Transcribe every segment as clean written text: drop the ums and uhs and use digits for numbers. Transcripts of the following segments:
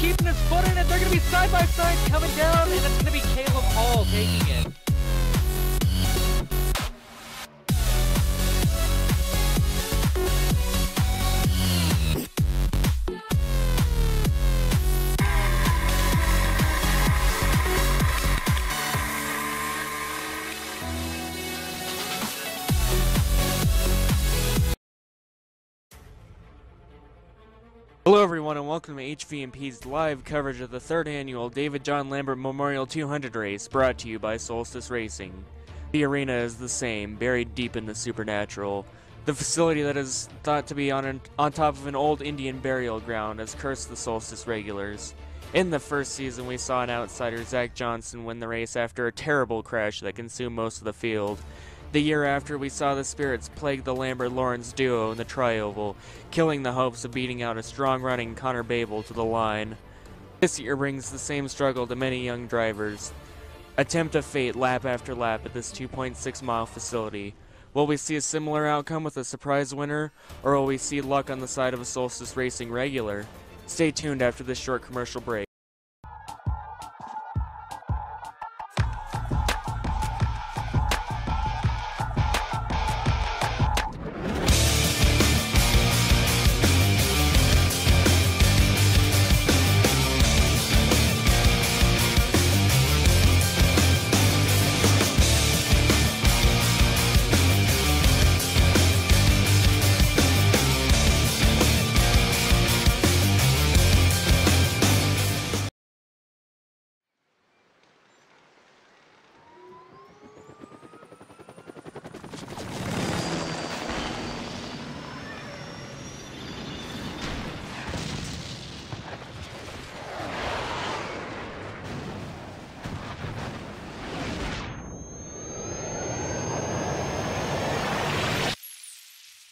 Keeping his foot in it, they're going to be side by side coming down, and it's going to be Caleb Hall taking it. Hello everyone and welcome to HVMP's live coverage of the 3rd annual David John Lambert Memorial 200 race brought to you by Solstice Racing. The arena is the same, buried deep in the supernatural. The facility that is thought to be on top of an old Indian burial ground has cursed the Solstice regulars. In the first season we saw an outsider, Zach Johnson, win the race after a terrible crash that consumed most of the field. The year after, we saw the spirits plague the Lambert-Lawrence duo in the tri-oval, killing the hopes of beating out a strong-running Connor Babel to the line. This year brings the same struggle to many young drivers. Attempt of fate lap after lap at this 2.6-mile facility. Will we see a similar outcome with a surprise winner, or will we see luck on the side of a Solstice Racing regular? Stay tuned after this short commercial break.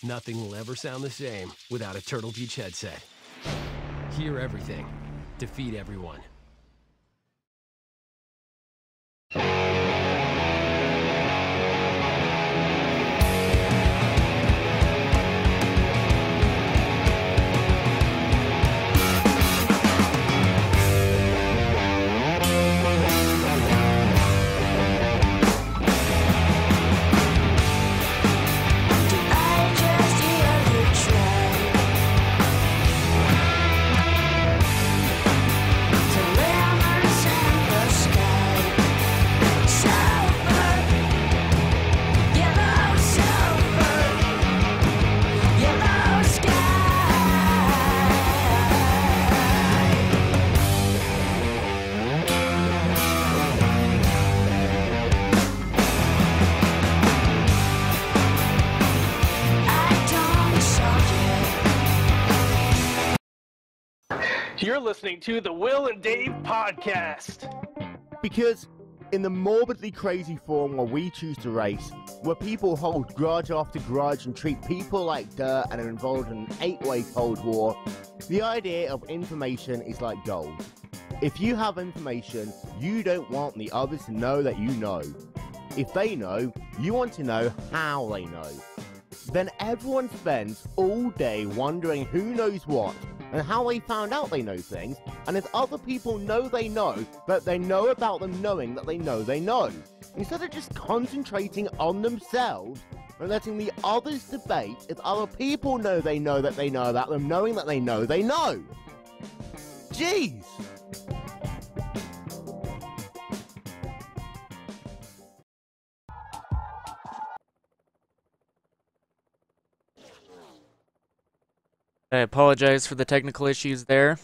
Nothing will ever sound the same without a Turtle Beach headset. Hear everything. Defeat everyone. You're listening to the Will and Dave podcast. Because in the morbidly crazy form where we choose to race, where people hold grudge after grudge and treat people like dirt and are involved in an 8-way Cold War, the idea of information is like gold. If you have information, you don't want the others to know that you know. If they know, you want to know how they know. Then everyone spends all day wondering who knows what, and how they found out they know things, and if other people know that they know about them knowing that they know they know. Instead of just concentrating on themselves and letting the others debate if other people know that they know about them knowing that they know they know. Jeez! I apologize for the technical issues there,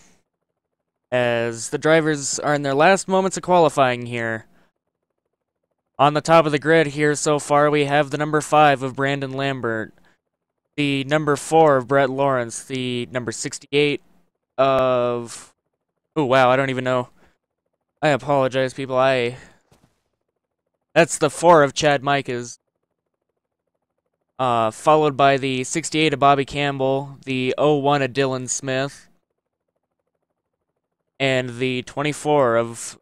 as the drivers are in their last moments of qualifying here. On the top of the grid here so far, we have the number 5 of Brandon Lambert, the number 4 of Brett Lawrence, the number 68 of... Oh, wow, I don't even know. I apologize, people. That's the 4 of Chad Micahs. followed by the 68 of Bobby Campbell, the 01 of Dylan Smith, and the 24 of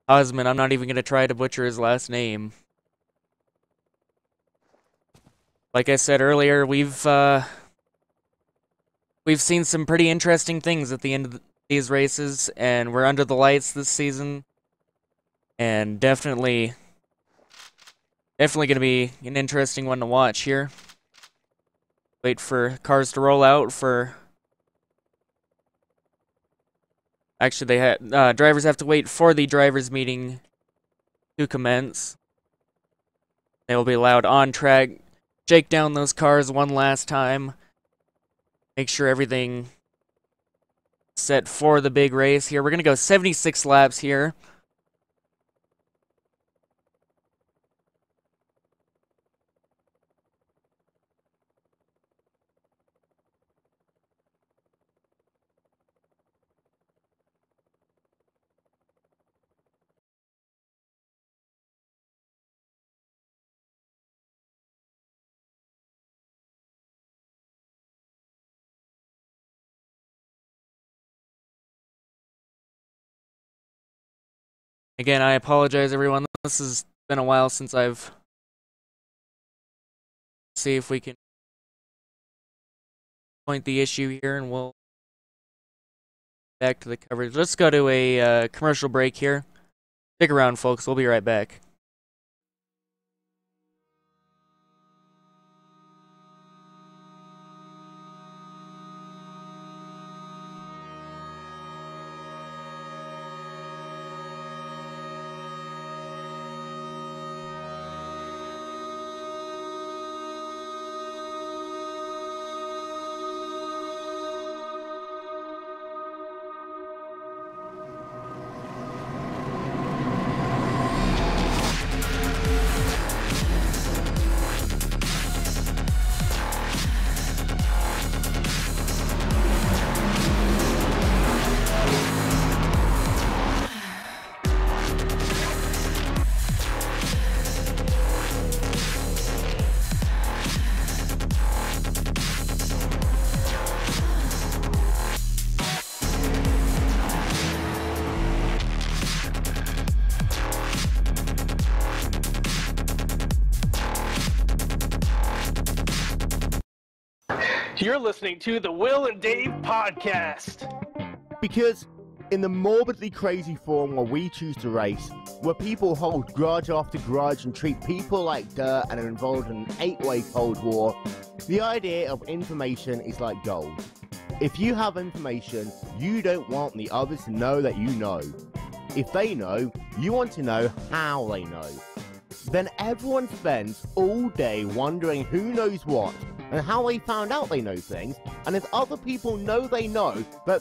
Osman. I'm not even going to try to butcher his last name. Like I said earlier, we've seen some pretty interesting things at the end of these races, and we're under the lights this season, and definitely going to be an interesting one to watch here. Wait for cars to roll out for... Actually, drivers have to wait for the drivers' meeting to commence. They will be allowed on track, shake down those cars one last time, make sure everything set for the big race here. We're going to go 76 laps here. Again, I apologize, everyone. This has been a while since I've... See if we can point the issue here, and we'll... Back to the coverage. Let's go to a commercial break here. Stick around, folks. We'll be right back. You're listening to the Will and Dave podcast. Because in the morbidly crazy form where we choose to race, where people hold grudge after grudge and treat people like dirt and are involved in an 8-way Cold War, the idea of information is like gold. If you have information, you don't want the others to know that you know. If they know, you want to know how they know. Then everyone spends all day wondering who knows what, and how they found out they know things, and if other people know that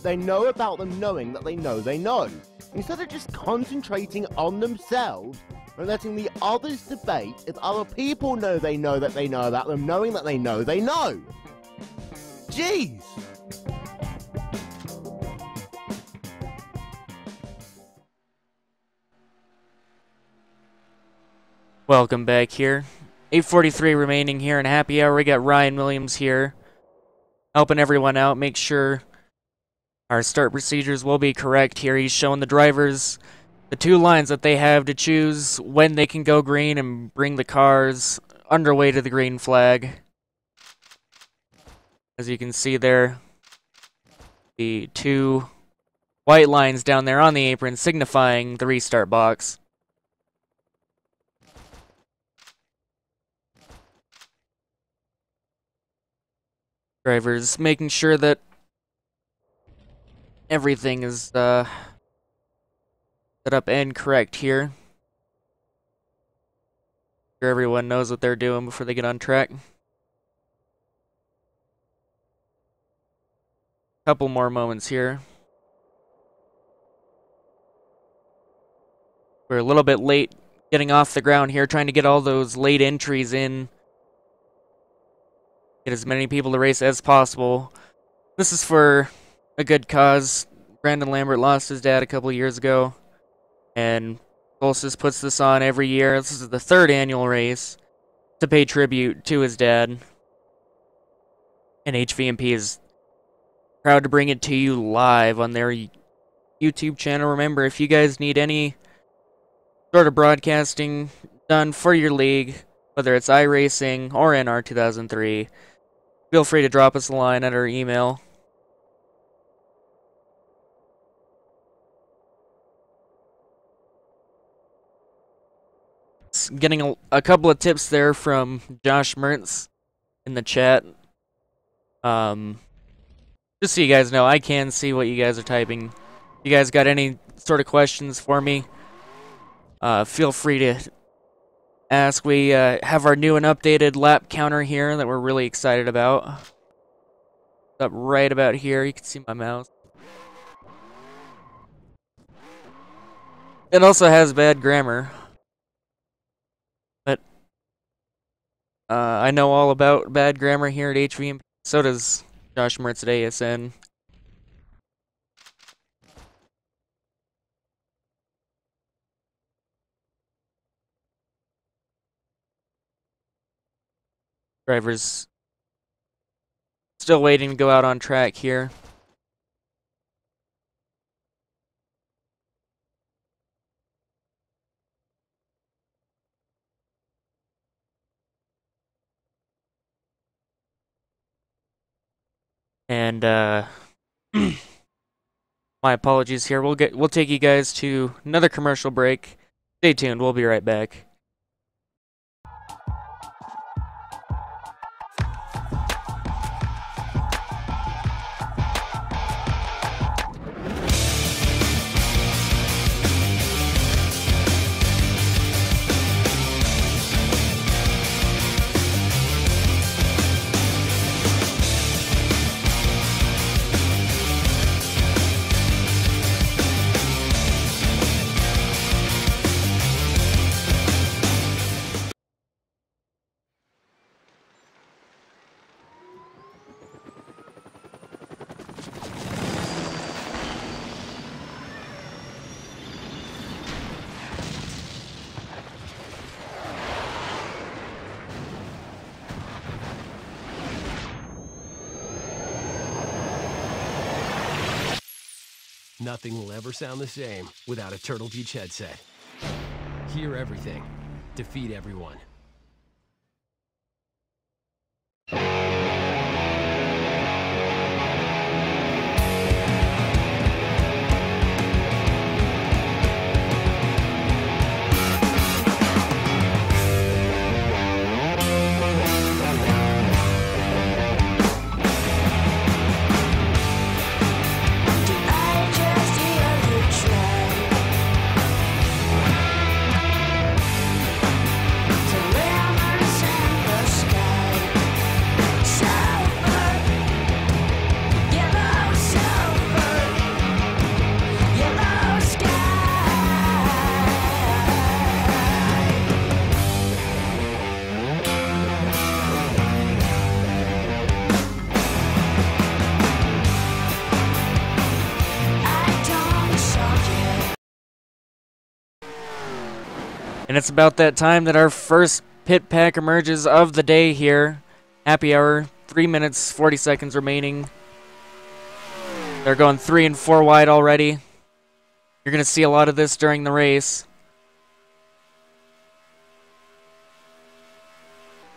they know about them knowing that they know they know. Instead of just concentrating on themselves and letting the others debate if other people know that they know about them knowing that they know they know. Jeez! Welcome back here. 8:43 remaining here in happy hour. We got Ryan Williams here, helping everyone out, make sure our start procedures will be correct here. He's showing the drivers the 2 lines that they have to choose when they can go green and bring the cars underway to the green flag. As you can see there, the 2 white lines down there on the apron signifying the restart box. Drivers making sure that everything is set up and correct here. Sure everyone knows what they're doing before they get on track. Couple more moments here. We're a little bit late getting off the ground here, trying to get all those late entries in. Get as many people to race as possible. This is for a good cause. Brandon Lambert lost his dad a couple of years ago, and Solstice puts this on every year. This is the 3rd annual race, to pay tribute to his dad. And HVMP is proud to bring it to you live on their YouTube channel. Remember, if you guys need any sort of broadcasting done for your league, whether it's iRacing or NR 2003, feel free to drop us a line at our email. Getting a couple of tips there from Josh Mertz in the chat. Just so you guys know, I can see what you guys are typing. If you guys got any sort of questions for me, feel free to ask. We have our new and updated lap counter here that we're really excited about. It's up right about here. You can see my mouse. It also has bad grammar. But I know all about bad grammar here at HVMP. So does Josh Mertz at ASN. Drivers still waiting to go out on track here. And my apologies here. We'll take you guys to another commercial break. Stay tuned. We'll be right back. Nothing will ever sound the same without a Turtle Beach headset. Hear everything. Defeat everyone. And it's about that time that our first pit pack emerges of the day here. Happy hour, 3 minutes, 40 seconds remaining. They're going 3 and 4 wide already. You're going to see a lot of this during the race.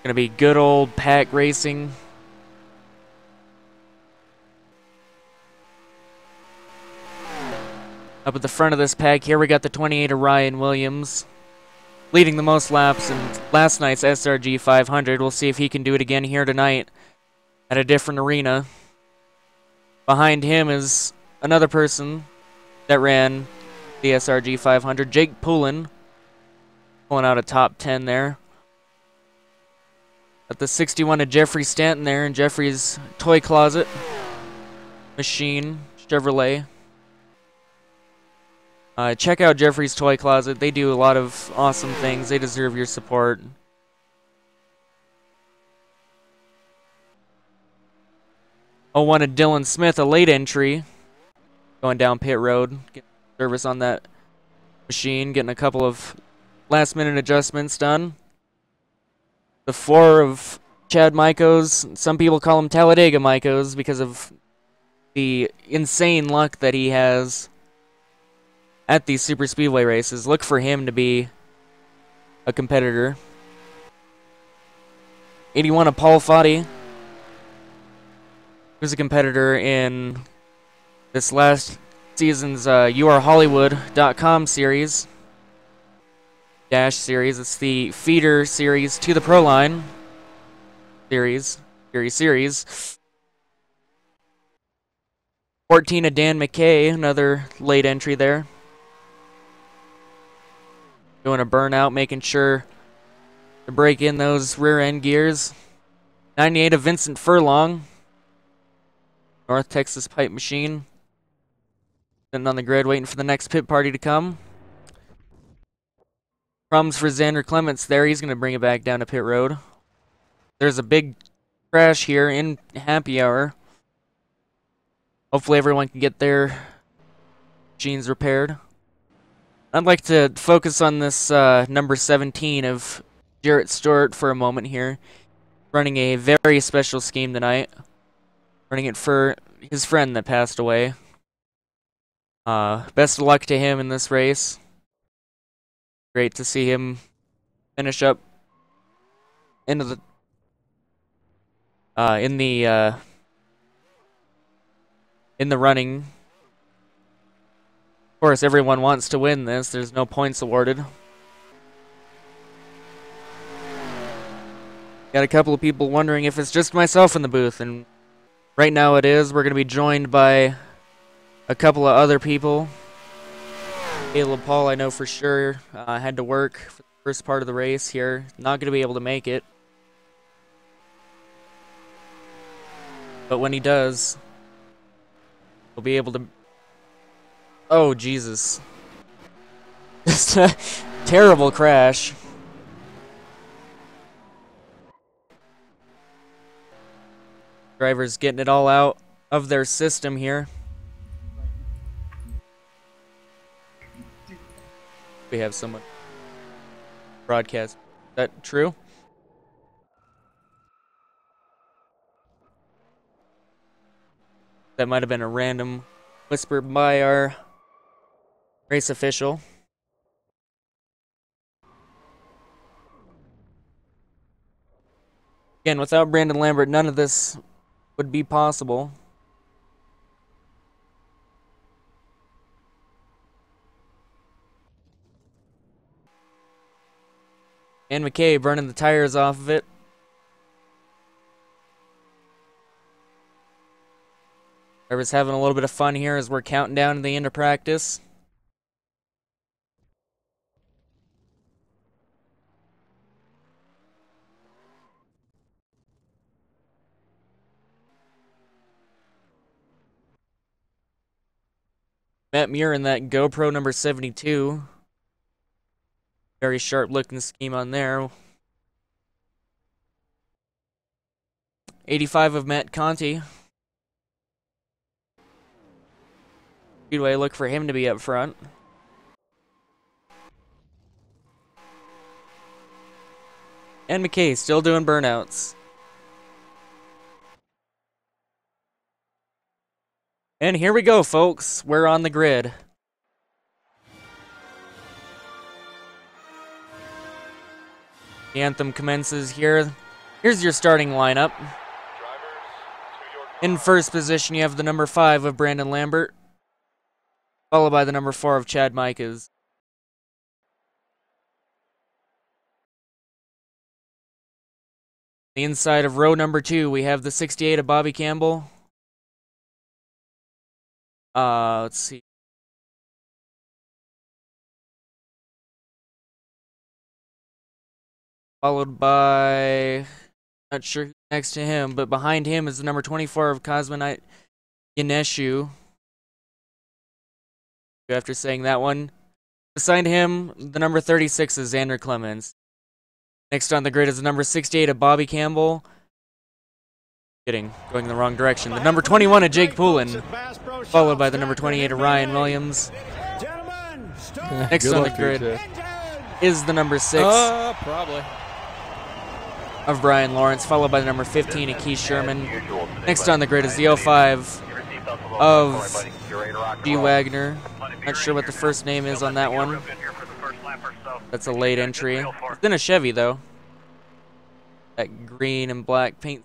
Going to be good old pack racing. Up at the front of this pack here, we got the 28 of Ryan Williams, leading the most laps in last night's SRG 500. We'll see if he can do it again here tonight at a different arena. Behind him is another person that ran the SRG 500, Jake Poulin, pulling out a top 10 there. At the 61 of Jeffrey Stanton there in Jeffrey's toy closet machine, Chevrolet. Check out Jeffrey's Toy Closet. They do a lot of awesome things. They deserve your support. Oh, one of Dylan Smith, a late entry. Going down pit road. Getting service on that machine. Getting a couple of last minute adjustments done. the floor of Chad Mycos. Some people call him Talladega Mycos because of the insane luck that he has at these super speedway races. Look for him to be a competitor. 81 of Paul Foddy, who's a competitor in this last season's YouAreHollywood.com series. Dash series. It's the feeder series to the Pro Line series. 14 of Dan McKay, another late entry there. Doing a burnout, making sure to break in those rear end gears. 98 of Vincent Furlong, North Texas Pipe Machine. Sitting on the grid waiting for the next pit party to come. Problems for Xander Clements there. He's going to bring it back down to pit road. There's a big crash here in happy hour. Hopefully everyone can get their machines repaired. I'd like to focus on this number 17 of Jarrett Stewart for a moment here. Running a very special scheme tonight. Running it for his friend that passed away. Best of luck to him in this race. Great to see him finish up into the in the running. Of course, everyone wants to win this. There's no points awarded. Got a couple of people wondering if it's just myself in the booth, and right now it is. We're going to be joined by a couple of other people. Caleb Paul, I know for sure, had to work for the first part of the race here. Not going to be able to make it. But when he does, we'll be able to... Oh, Jesus. Just a terrible crash. Drivers getting it all out of their system here. We have someone broadcast. Is that true? That might have been a random whisper by our race official. Again, without Brandon Lambert, none of this would be possible. And McKay burning the tires off of it. Drivers having a little bit of fun here as we're counting down to the end of practice. Matt Muir in that GoPro number 72. Very sharp looking scheme on there. 85 of Matt Conti. Speedway, look for him to be up front. And McKay still doing burnouts. And here we go, folks. We're on the grid. The anthem commences here. Here's your starting lineup. In first position, you have the number 5 of Brandon Lambert, followed by the number 4 of Chad Mycos. The inside of row number 2, we have the 68 of Bobby Campbell. Let's see. Followed by, not sure who's next to him, but behind him is the number 24 of Cosmonite Ganeshu. After saying that one, beside him, the number 36 is Xander Clements. Next on the grid is the number 68 of Bobby Campbell. Kidding, going in the wrong direction. The number 21 of Jake Poulin, followed by the number 28 of Ryan Williams. Next on the grid is the number 6. Probably. of Brian Lawrence, followed by the number 15 of Keith Sherman. Next on the grid is the 05 of G. Wagner. Not sure what the first name is on that one. That's a late entry. It's in a Chevy, though. That green and black paint.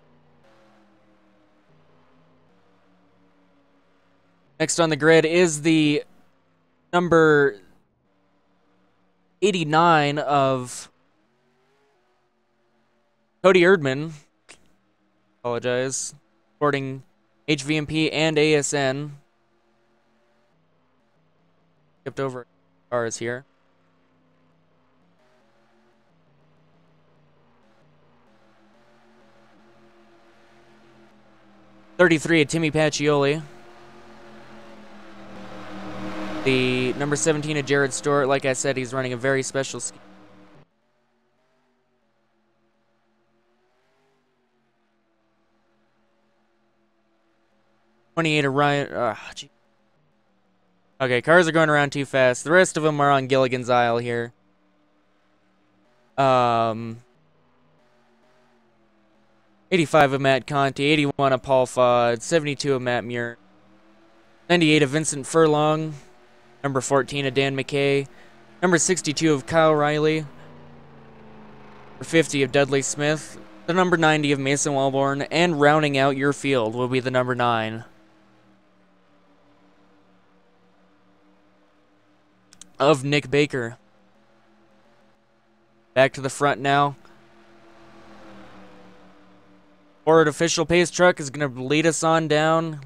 Next on the grid is the number 89 of Cody Erdman. Apologize. Sporting HVMP and ASN. Skipped over cars here. '33 of Timmy Pacioli. The number 17 of Jared Stewart. Like I said, he's running a very special scheme. '28 of Ryan. Okay, cars are going around too fast. The rest of them are on Gilligan's Isle here. 85 of Matt Conti, 81 of Paul Fodd, 72 of Matt Muir, 98 of Vincent Furlong, number 14 of Dan McKay, number 62 of Kyle Riley, number 50 of Dudley Smith, the number 90 of Mason Walborn, and rounding out your field will be the number 9 of Nick Baker. Back to the front now. Ford official pace truck is going to lead us on down.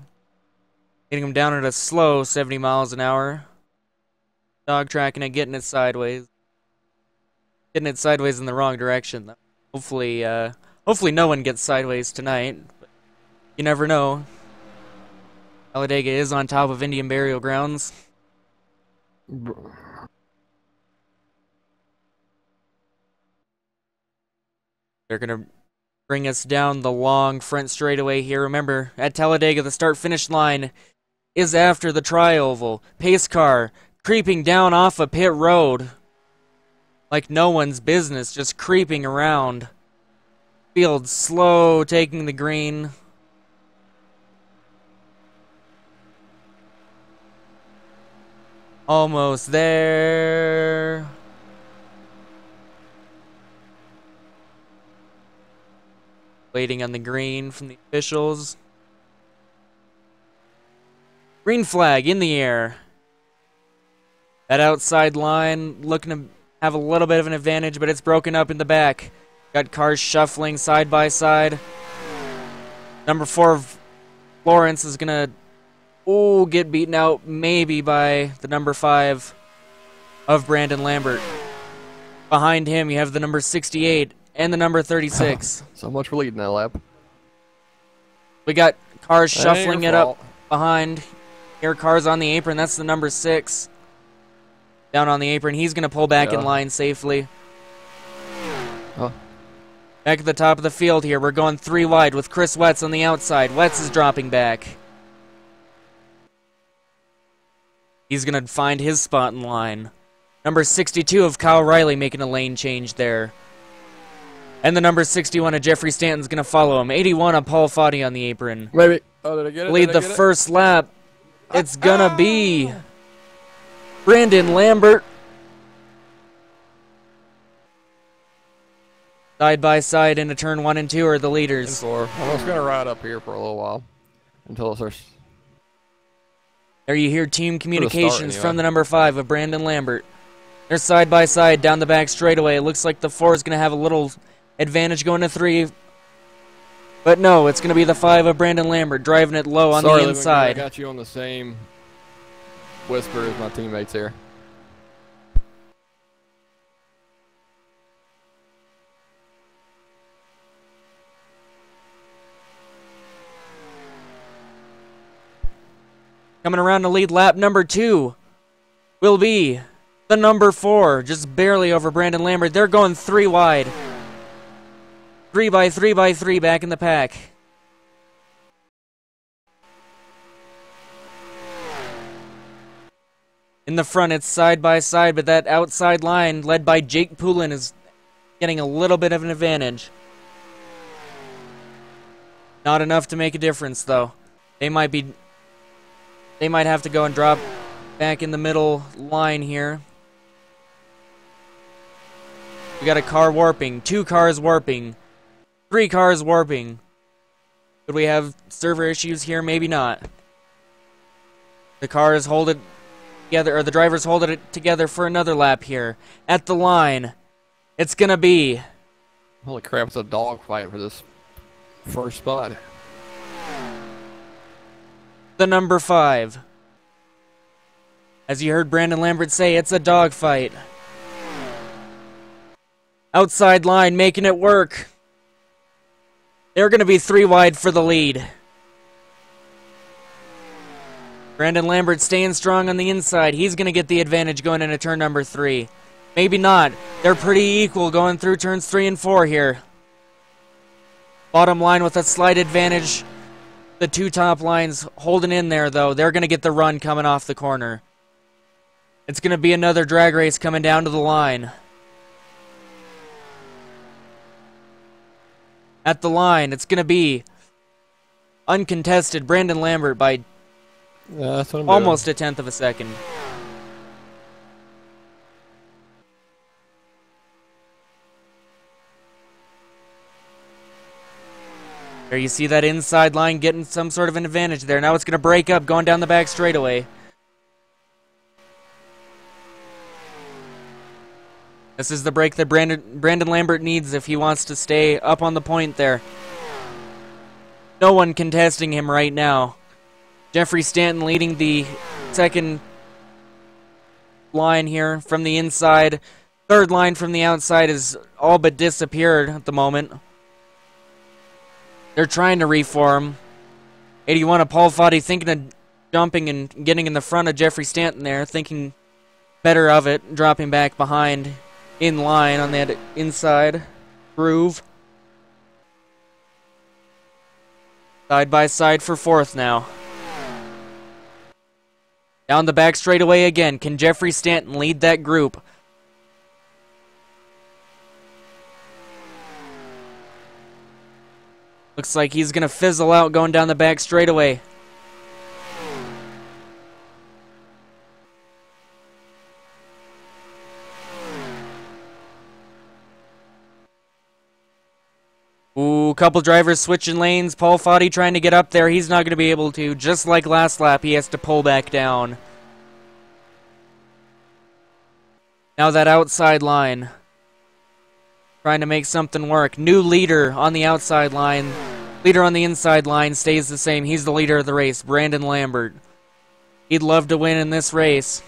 Getting him down at a slow 70 miles an hour. Dog tracking it, getting it sideways. Getting it sideways in the wrong direction. Hopefully no one gets sideways tonight. But you never know. Talladega is on top of Indian Burial Grounds. They're going to bring us down the long front straightaway here. Remember, at Talladega, the start-finish line is after the tri-oval. Pace car creeping down off a pit road like no one's business, just creeping around. Field slow, taking the green. Almost there. Waiting on the green from the officials. Green flag in the air. That outside line looking to have a little bit of an advantage, but it's broken up in the back. Got cars shuffling side by side. Number 4 of Lawrence is going to get beaten out maybe by the number 5 of Brandon Lambert. Behind him, you have the number 68 and the number 36. So much for leading that lap. We got cars shuffling it up behind. Here, cars on the apron. That's the number 6. Down on the apron. He's going to pull back in line safely. Oh. Back at the top of the field here. We're going 3 wide with Chris Wetz on the outside. Wetz is dropping back. He's going to find his spot in line. Number 62 of Kyle Riley making a lane change there. And the number 61 of Jeffrey Stanton's going to follow him. 81 of Paul Foddy on the apron. Maybe. Oh, did I get it? Lead the first lap. It's going to be Brandon Lambert. Side by side into turn 1 and 2 are the leaders. 4. I'm just going to ride up here for a little while until it starts. There you hear team communications from the number 5 of Brandon Lambert. They're side by side down the back straightaway. It looks like the 4 is going to have a little advantage going to 3. But no, it's going to be the 5 of Brandon Lambert driving it low on the inside. I got you on the same whisper as my teammates here. Coming around to lead lap number 2 will be the number 4, just barely over Brandon Lambert. They're going 3 wide. 3 by 3 by 3 back in the pack. In the front, it's side by side, but that outside line led by Jake Poulin is getting a little bit of an advantage. Not enough to make a difference, though. They might have to go and drop back in the middle line here. We got a car warping, 2 cars warping, 3 cars warping. Could we have server issues here? Maybe not. The cars hold it together, or the drivers hold it together for another lap here. At the line, it's gonna be... Holy crap, it's a dogfight for this first spot. The number 5. As you heard Brandon Lambert say, it's a dogfight. Outside line, making it work. They're going to be 3 wide for the lead. Brandon Lambert staying strong on the inside. He's going to get the advantage going into turn number 3. Maybe not. They're pretty equal going through turns 3 and 4 here. Bottom line with a slight advantage. The 2 top lines holding in there, though. They're going to get the run coming off the corner. It's going to be another drag race coming down to the line. At the line, it's going to be uncontested Brandon Lambert by That's what I'm almost a 1/10 of a second. There you see that inside line getting some sort of an advantage there. Now it's going to break up going down the back straightaway. This is the break that Brandon Lambert needs if he wants to stay up on the point there. No one contesting him right now. Jeffrey Stanton leading the second line here from the inside. Third line from the outside is all but disappeared at the moment. They're trying to reform. 81 of Paul Foddy thinking of jumping and getting in the front of Jeffrey Stanton there, thinking better of it, dropping back behind in line on that inside groove. Side by side for 4th now. Down the back straightaway again. Can Jeffrey Stanton lead that group? Looks like he's going to fizzle out going down the back straightaway. Ooh, couple drivers switching lanes. Paul Foddy trying to get up there. He's not going to be able to. Just like last lap, he has to pull back down. Now that outside line. Trying to make something work. New leader on the outside line. Leader on the inside line stays the same. He's the leader of the race, Brandon Lambert. He'd love to win in this race.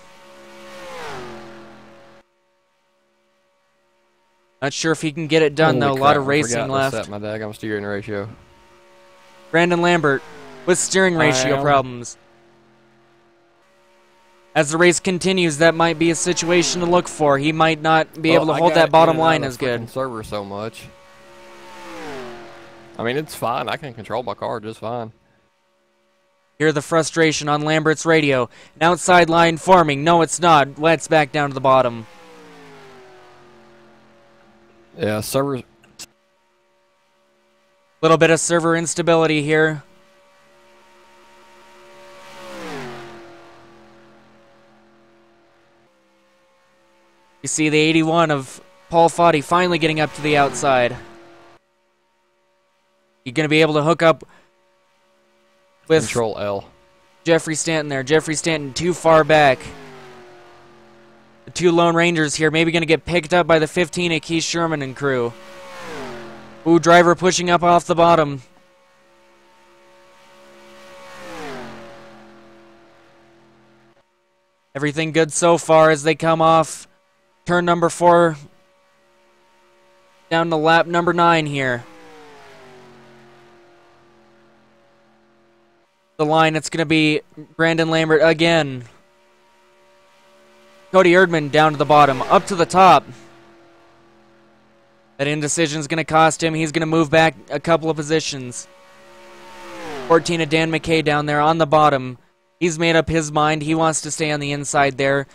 Not sure if he can get it done, though. A lot of racing left. Set my daggum steering ratio. Brandon Lambert with steering ratio problems. As the race continues, that might be a situation to look for. He might not be able to hold that bottom line as good. Server so much. I mean, it's fine. I can control my car just fine. Hear the frustration on Lambert's radio. An outside line forming. No, it's not. Let's back down to the bottom. Yeah, server. Little bit of server instability here. You see the 81 of Paul Foddy finally getting up to the outside. You're going to be able to hook up with Control L. Jeffrey Stanton there. Jeffrey Stanton too far back. The 2 Lone Rangers here maybe going to get picked up by the 15 of Keith Sherman and crew. Ooh, driver pushing up off the bottom. Everything good so far as they come off turn number 4 down to lap number 9 here. The line, it's going to be Brandon Lambert again. Cody Erdman down to the bottom, up to the top. That indecision is going to cost him. He's going to move back a couple of positions. 14 of Dan McKay down there on the bottom. He's made up his mind. He wants to stay on the inside there.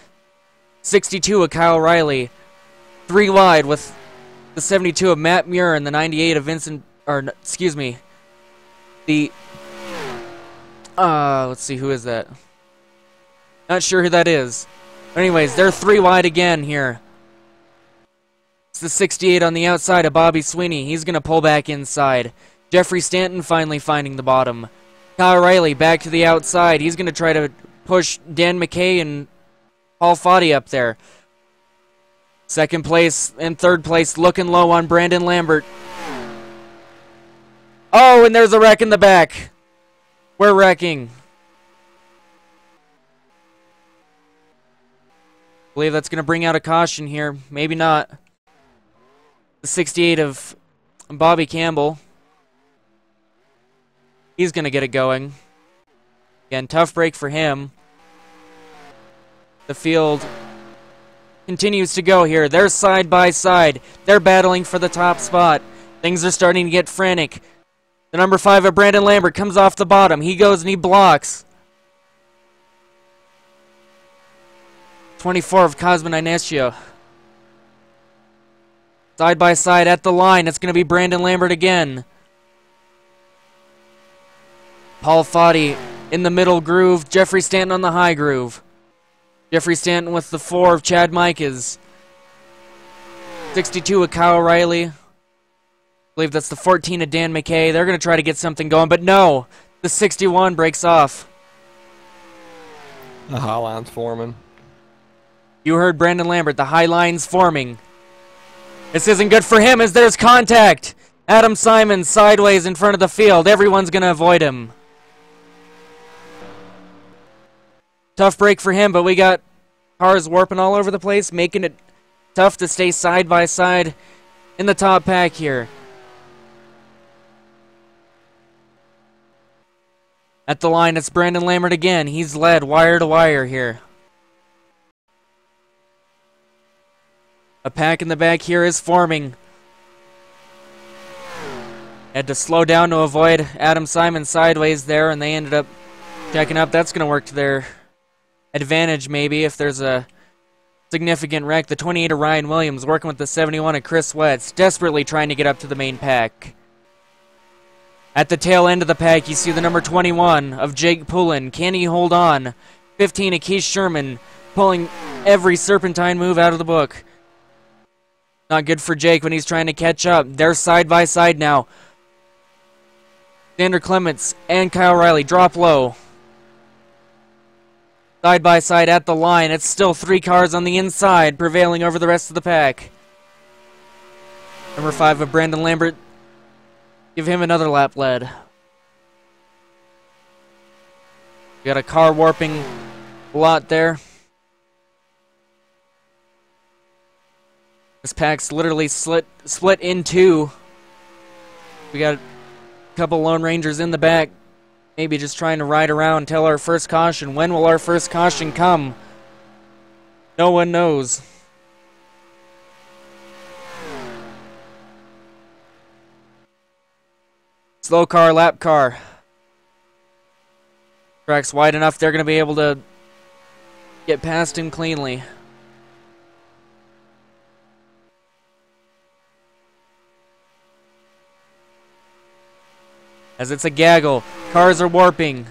62 of Kyle Riley. 3 wide with the 72 of Matt Muir and the 98 of Vincent, or excuse me, the... let's see, who is that? Not sure who that is. But anyways, they're 3 wide again here. It's the 68 on the outside of Bobby Sweeney. He's going to pull back inside. Jeffrey Stanton finally finding the bottom. Kyle Riley back to the outside. He's going to try to push Dan McKay and Paul Foddy up there. Second place and third place looking low on Brandon Lambert. Oh, and there's a wreck in the back. We're wrecking. I believe that's going to bring out a caution here. Maybe not. The 68 of Bobby Campbell. He's going to get it going. Again, tough break for him. The field continues to go here. They're side by side. They're battling for the top spot. Things are starting to get frantic. The number 5 of Brandon Lambert comes off the bottom. He goes and he blocks. 24 of Cosmin Inescio. Side by side at the line. It's going to be Brandon Lambert again. Paul Foddy in the middle groove. Jeffrey Stanton on the high groove. Jeffrey Stanton with the 4 of Chad Mikes. 62 of Kyle Riley. I believe that's the 14 of Dan McKay. They're going to try to get something going, but no. The 61 breaks off. The high line's forming. You heard Brandon Lambert. The high line's forming. This isn't good for him as there's contact. Adam Simon sideways in front of the field. Everyone's going to avoid him. Tough break for him, but we got cars warping all over the place, making it tough to stay side by side in the top pack here. At the line, it's Brandon Lambert again. He's led wire to wire here. A pack in the back here is forming. Had to slow down to avoid Adam Simon sideways there, and they ended up checking up. That's going to work to their advantage, maybe, if there's a significant wreck. The 28 of Ryan Williams working with the 71 of Chris Wetz, desperately trying to get up to the main pack. At the tail end of the pack, you see the number 21 of Jake Poulin. Can he hold on? 15 of Keith Sherman, pulling every serpentine move out of the book. Not good for Jake when he's trying to catch up. They're side by side now. Xander Clements and Kyle Riley drop low. Side by side at the line. It's still 3 cars on the inside, prevailing over the rest of the pack. Number 5 of Brandon Lambert. Give him another lap lead. We got a car warping a lot there. This pack's literally split in 2. We got a couple Lone Rangers in the back. Maybe just trying to ride around until our first caution. When will our first caution come? No one knows. Slow car, lap car. Track's wide enough, they're going to be able to get past him cleanly. As it's a gaggle. Cars are warping.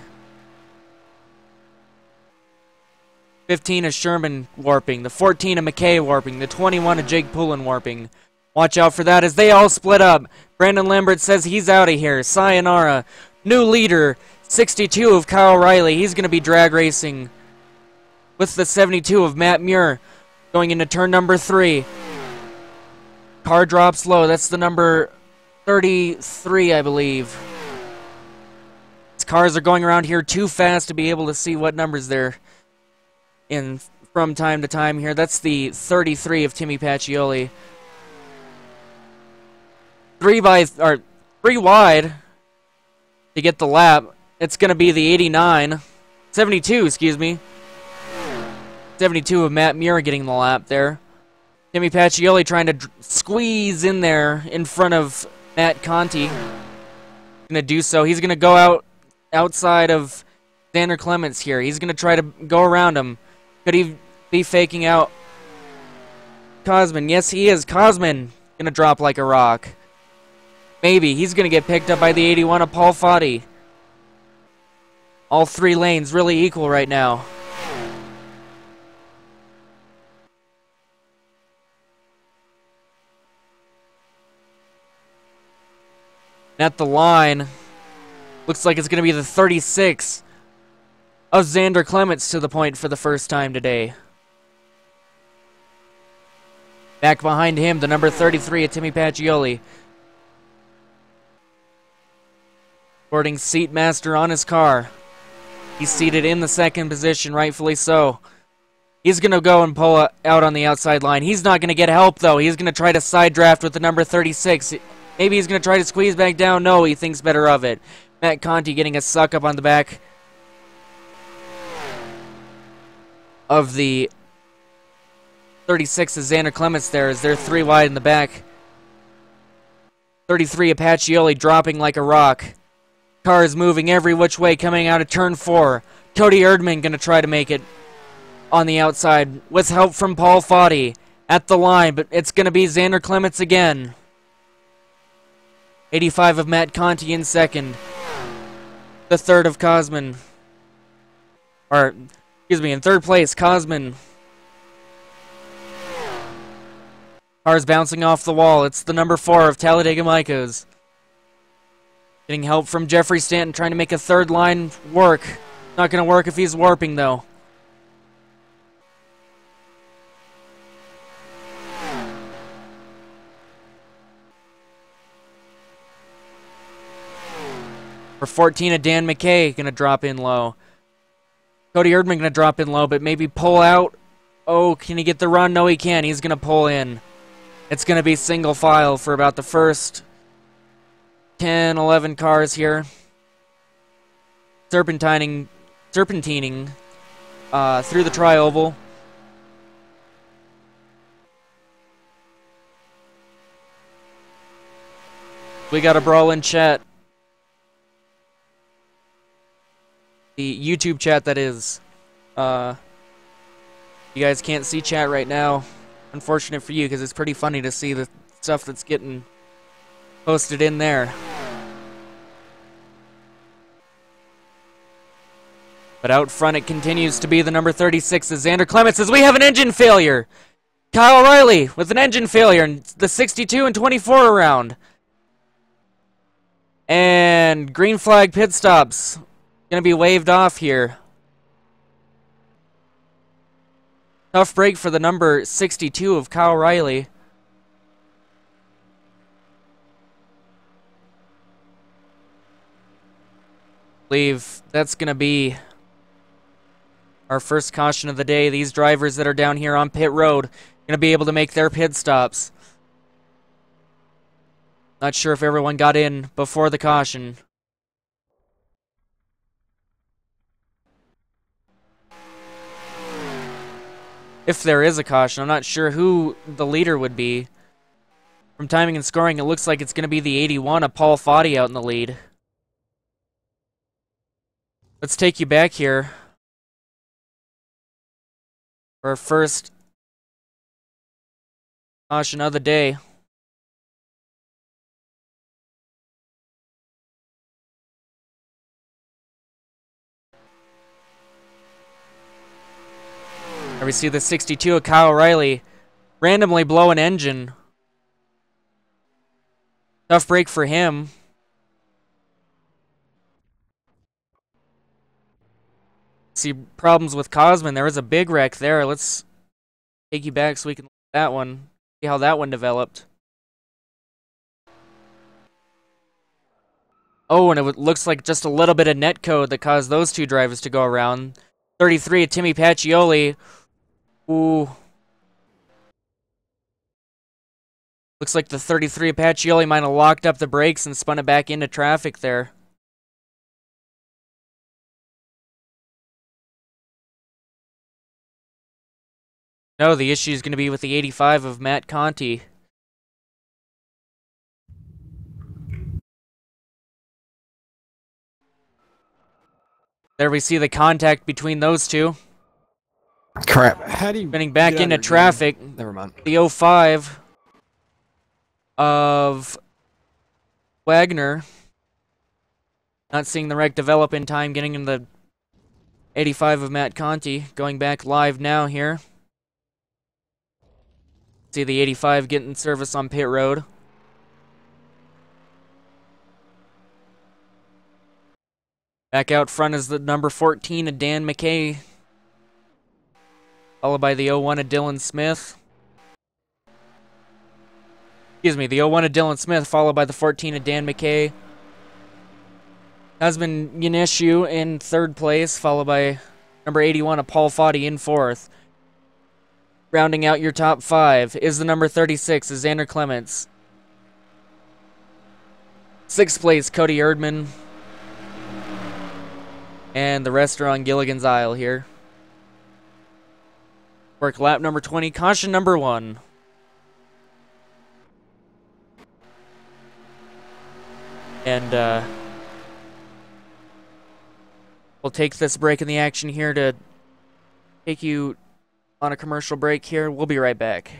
15 of Sherman warping. The 14 of McKay warping. The 21 of Jake Poulin warping. Watch out for that as they all split up. Brandon Lambert says he's out of here. Sayonara. New leader. 62 of Kyle Riley. He's going to be drag racing with the 72 of Matt Muir going into turn number 3. Car drops low. That's the number 33, I believe. These cars are going around here too fast to be able to see what numbers they're in from time to time here. That's the 33 of Timmy Pacioli. 3 wide to get the lap. It's going to be the 72, excuse me. 72 of Matt Muir getting the lap there. Timmy Pacioli trying to squeeze in there in front of Matt Conti. Going to do so. He's going to go outside of Xander Clements here. He's going to try to go around him. Could he be faking out Cosmin? Yes, he is. Cosmin going to drop like a rock. Maybe. He's going to get picked up by the 81 of Paul Foddy. All three lanes really equal right now. At the line, looks like it's going to be the 36 of Xander Clements to the point for the first time today. Back behind him, the number 33 of Timmy Pacioli. Sporting Seatmaster on his car. He's seated in the second position, rightfully so. He's going to go and pull out on the outside line. He's not going to get help, though. He's going to try to side draft with the number 36. Maybe he's going to try to squeeze back down. No, he thinks better of it. Matt Conti getting a suck up on the back of the 36 of Xander Clements there as they're 3 wide in the back. 33 of Pacioli dropping like a rock. Car is moving every which way coming out of turn 4. Cody Erdman going to try to make it on the outside with help from Paul Foddy at the line, but it's going to be Xander Clements again. 85 of Matt Conti in second. The third of Cosman. Or, excuse me, in third place, Cosman. Car's bouncing off the wall. It's the number 4 of Talladega Micos. Getting help from Jeffrey Stanton, trying to make a third line work. Not going to work if he's warping, though. For 14 of Dan McKay, going to drop in low. Cody Erdman going to drop in low, but maybe pull out. Oh, can he get the run? No, he can't. He's going to pull in. It's going to be single file for about the first 10, 11 cars here. Serpentining through the tri-oval. We got a brawl in chat. The YouTube chat, that is. You guys can't see chat right now. Unfortunate for you, because it's pretty funny to see the stuff that's getting posted in there. But out front, it continues to be the number 36 of Xander Clements as we have an engine failure. Kyle Riley with an engine failure in the 62 and 24 around. And green flag pit stops. Going to be waved off here. Tough break for the number 62 of Kyle Riley. Believe that's going to be our first caution of the day. These drivers that are down here on pit road going to be able to make their pit stops. Not sure if everyone got in before the caution. If there is a caution, I'm not sure who the leader would be. From timing and scoring, it looks like it's going to be the 81 of Paul Foddy out in the lead. Let's take you back here for our first caution of the day. There we see the 62 of Kyle Riley randomly blow an engine. Tough break for him. See problems with Cosman. There was a big wreck there. Let's take you back so we can look at that one. See how that one developed. Oh, and it looks like just a little bit of net code that caused those two drivers to go around. 33 of Timmy Pacioli. Ooh. Looks like the 33 of Pacioli might have locked up the brakes and spun it back into traffic there. No, the issue is going to be with the 85 of Matt Conti. There we see the contact between those two. Crap. How do you Spinning back into traffic. Never mind. The 05 of Wagner. Not seeing the wreck develop in time, getting in the 85 of Matt Conti. Going back live now here. See the 85 getting service on pit road. Back out front is the number 14 of Dan McKay. Followed by the 01 of Dylan Smith. Excuse me, the 01 of Dylan Smith, followed by the 14 of Dan McKay. Husband Yanishu in third place, followed by number 81 of Paul Foddy in fourth. Rounding out your top five is the number 36 of Xander Clements. Sixth place, Cody Erdman. And the rest are on Gilligan's Isle here. Work lap number 20, caution number 1. And, we'll take this break in the action here to take you on a commercial break here. We'll be right back.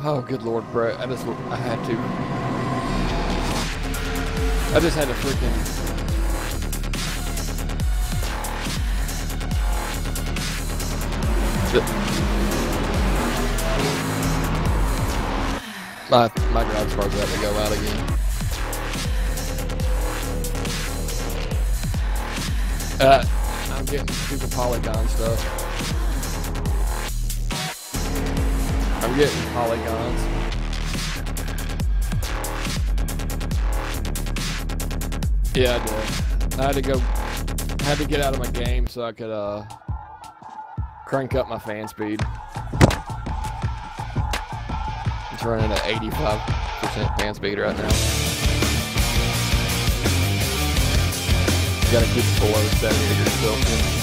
Oh, good Lord, Brett. I just had to freaking... My garage car's about to go out again. I'm getting stupid polygon stuff. I'm getting polygons. Yeah, I did. I had to get out of my game so I could crank up my fan speed. It's running at 85% fan speed right now. You gotta keep it below 70 degrees Celsius.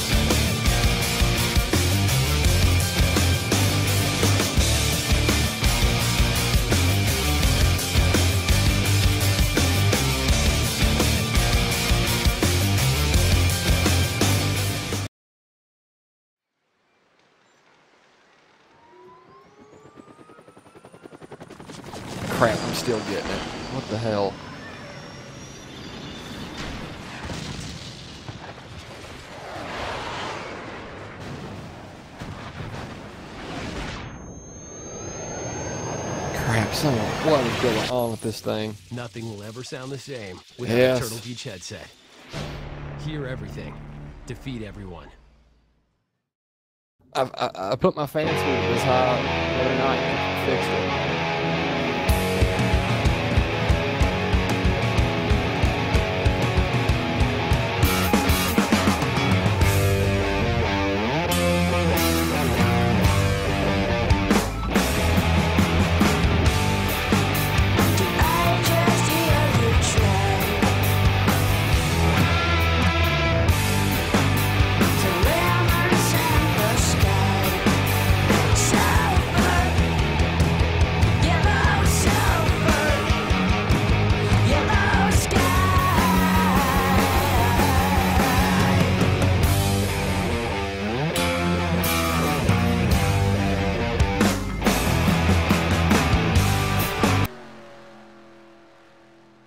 Crap, I'm still getting it. What the hell? Crap, what is going on with this thing? Nothing will ever sound the same without a Turtle Beach headset. Hear everything. Defeat everyone. I put my fan speed this high the other night and fixed it.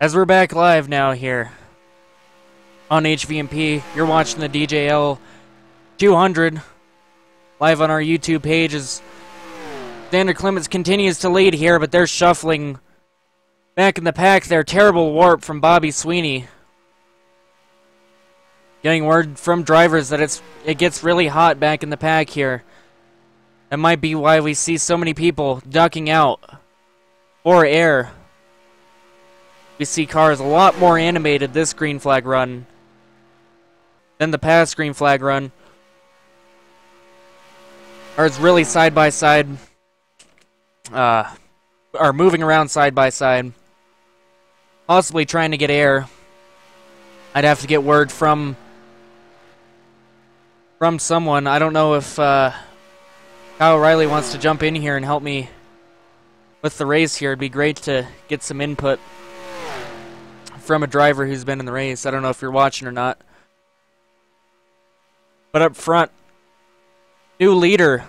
As we're back live now here on HVMP, you're watching the DJL 200 live on our YouTube page as Xander Clements continues to lead here, but they're shuffling back in the pack there. Terrible warp from Bobby Sweeney. Getting word from drivers that it gets really hot back in the pack here. That might be why we see so many people ducking out for air. We see cars a lot more animated this green flag run than the past green flag run. Cars really side by side, are moving around side by side, possibly trying to get air. I'd have to get word from from someone. I don't know if Kyle O'Reilly wants to jump in here and help me with the race here. It'd be great to get some input from a driver who's been in the race. I don't know if you're watching or not. But up front, new leader,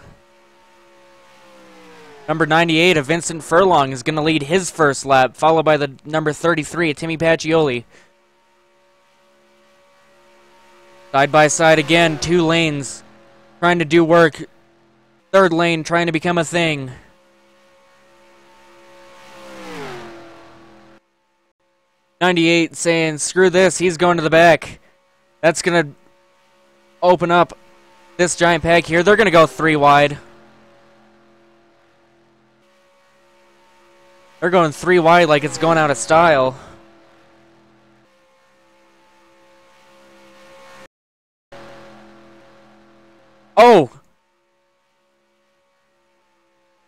number 98 of Vincent Furlong, is going to lead his first lap, followed by the number 33 of Timmy Pacioli. Side by side again, 2 lanes trying to do work. Third lane trying to become a thing. '98 saying, screw this, he's going to the back. That's going to open up this giant pack here. They're going to go 3 wide. They're going 3 wide like it's going out of style. Oh!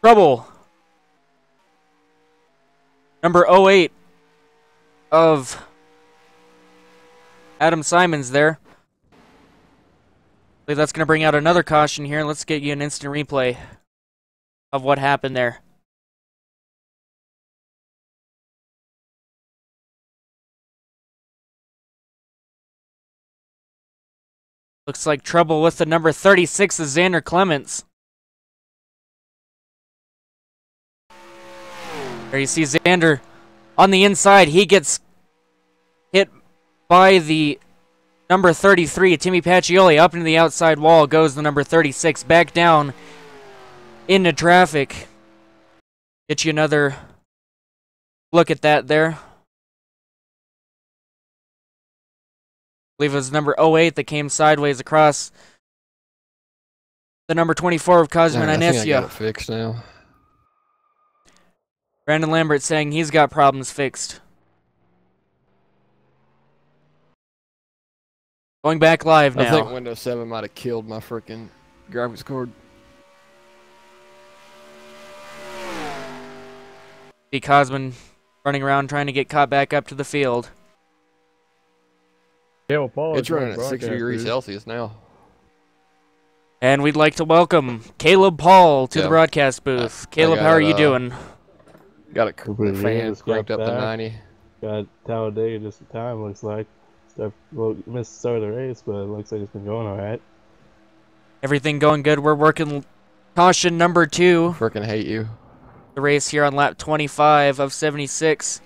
Trouble. Number 08 of Adam Simons there. I believe that's going to bring out another caution here. Let's get you an instant replay of what happened there. Looks like trouble with the number 36 of Xander Clements. There you see Xander on the inside. He gets hit by the number 33, Timmy Pacioli. Up into the outside wall goes the number 36. Back down into traffic. Get you another look at that there. I believe it was number 08 that came sideways across the number 24 of Cosmin I think I got Inesio. it fixed now. Brandon Lambert saying he's got problems fixed. Going back live now. I think Windows 7 might have killed my freaking graphics card. See Cosmin running around trying to get caught back up to the field. Yeah, well, Paul, It's running at 60 degrees Celsius now. And we'd like to welcome Caleb Paul to the broadcast booth. Caleb, how are you doing? Got it. Pretty The good. fans Just got cranked up to back. 90. Got Talladega just in time, looks like. Missed the start of the race, but it looks like it's been going all right. Everything going good. We're working caution number 2. Freaking hate you. The race here on lap 25 of 76.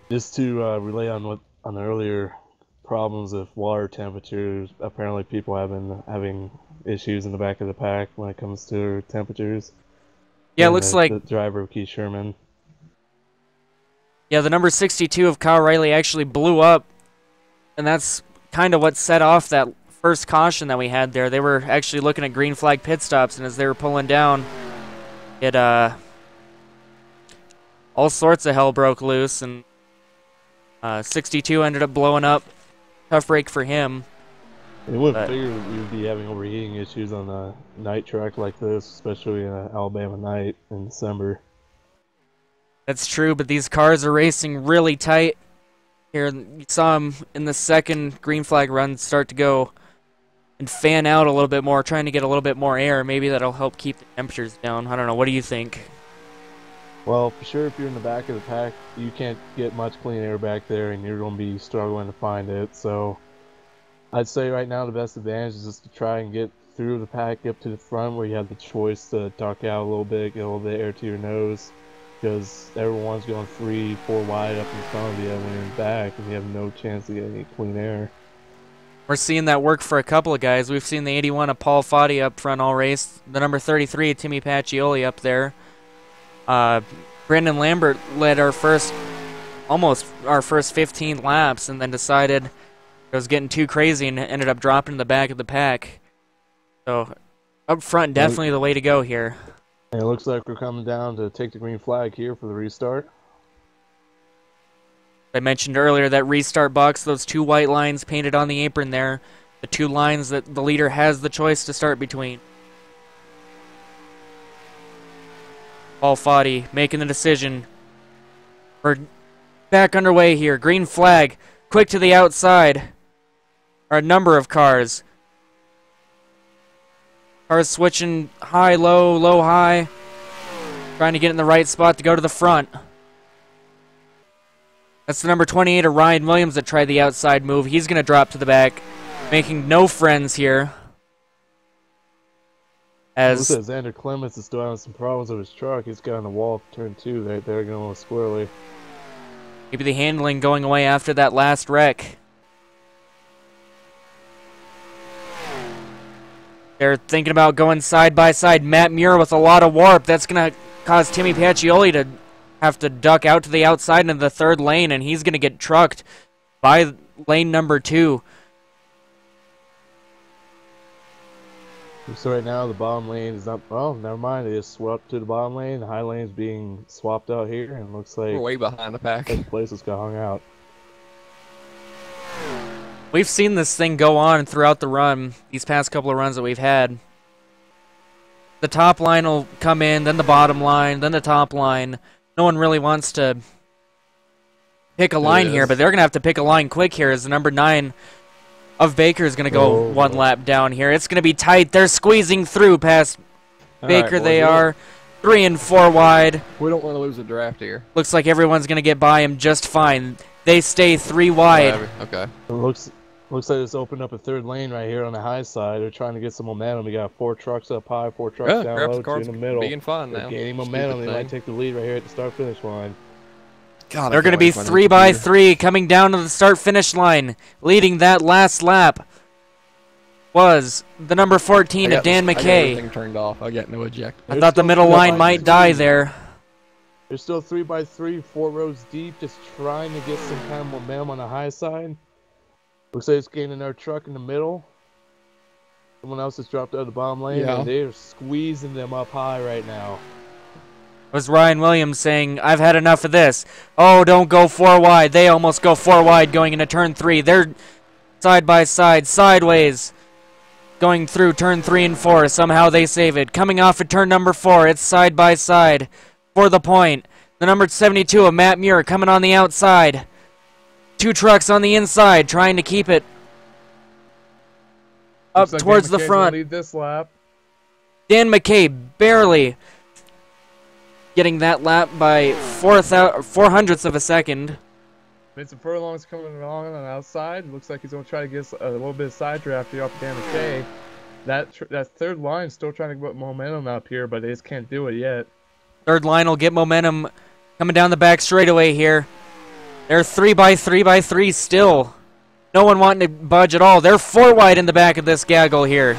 Just to relay on the earlier problems of water temperatures, apparently people have been having issues in the back of the pack when it comes to temperatures. Yeah, it And looks like the driver of Keith Sherman. the number 62 of Kyle Riley actually blew up, and that's kind of what set off that first caution that we had there. They were actually looking at green flag pit stops, and as they were pulling down, it all sorts of hell broke loose, and 62 ended up blowing up. Tough break for him. You wouldn't figure we would be having overheating issues on a night track like this, especially in an Alabama night in December. That's true, but these cars are racing really tight. Here, you saw them in the second green flag run start to go and fan out a little bit more, trying to get a little bit more air. Maybe that'll help keep the temperatures down. I don't know. What do you think? Well, for sure, if you're in the back of the pack, you can't get much clean air back there, and you're going to be struggling to find it. So I'd say right now the best advantage is just to try and get through the pack up to the front where you have the choice to duck out a little bit, get a little bit of air to your nose, because everyone's going 3-4 wide up in front of you when you're in the back, and you have no chance to get any clean air. We're seeing that work for a couple of guys. We've seen the 81 of Paul Foddy up front all race. The number 33 of Timmy Pacioli up there. Brandon Lambert led almost our first 15 laps, and then decided it was getting too crazy and ended up dropping in the back of the pack. So up front, definitely the way to go here. And it looks like we're coming down to take the green flag here for the restart. I mentioned earlier that restart box, those 2 white lines painted on the apron there, the 2 lines that the leader has the choice to start between. Paul Foddy making the decision. We're back underway here. Green flag, quick to the outside. Are a number of cars. Cars switching high, low, low, high. Trying to get in the right spot to go to the front. That's the number 28 of Ryan Williams that tried the outside move. He's going to drop to the back, making no friends here. As Xander Clements is still having some problems with his truck. He's got on the wall of turn 2 right there, going a little squirrely. maybe the handling going away after that last wreck. They're thinking about going side by side. Matt Muir with a lot of warp. That's going to cause Timmy Pacioli to have to duck out to the outside into the third lane, and he's going to get trucked by lane number 2. So right now the bottom lane is not. Oh, never mind. They just swapped to the bottom lane. The high lane is being swapped out here, and it looks like We're way behind the pack. the places got hung out. We've seen this thing go on throughout the run, these past couple of runs that we've had. The top line will come in, then the bottom line, then the top line. No one really wants to pick a line here, but they're going to have to pick a line quick here as the number 9 of Baker is going to go one lap down here. It's going to be tight. They're squeezing through past Baker. They are 3 and 4 wide. We don't want to lose a draft here. Looks like everyone's going to get by him just fine. They stay 3 wide. Okay. It looks like it's opened up a third lane right here on the high side. They're trying to get some momentum. We got 4 trucks up high, 4 trucks down low, 2 in the middle. Being fun now. They're gaining momentum. They might take the lead right here at the start-finish line. God, They're going to be 3 by 3 coming down to the start-finish line. Leading that last lap was the number 14 of Dan I got McKay. everything turned off. I got no eject. I thought the middle line might die there. They're still 3 by 3, 4 rows deep, just trying to get some kind of momentum on the high side. Looks like it's gaining their truck in the middle. Someone else has dropped out of the bottom lane, and they're squeezing them up high right now. Was Ryan Williams saying, I've had enough of this. Oh, don't go 4 wide. They almost go 4 wide going into turn 3. They're side by side, sideways, going through turn 3 and 4. Somehow they save it. Coming off of turn number 4, it's side by side for the point. The number 72 of Matt Muir coming on the outside. 2 trucks on the inside trying to keep it up towards the front. Lead this lap. Dan McKay barely getting that lap by 400ths of a second. Vincent Furlong's coming along on the outside. Looks like he's going to try to get a little bit of side draft here off Dan McKay. That third line still trying to get momentum up here, but they just can't do it yet. Third line will get momentum coming down the back straightaway here. They're 3 by 3 by 3 still. No one wanting to budge at all. They're 4 wide in the back of this gaggle here.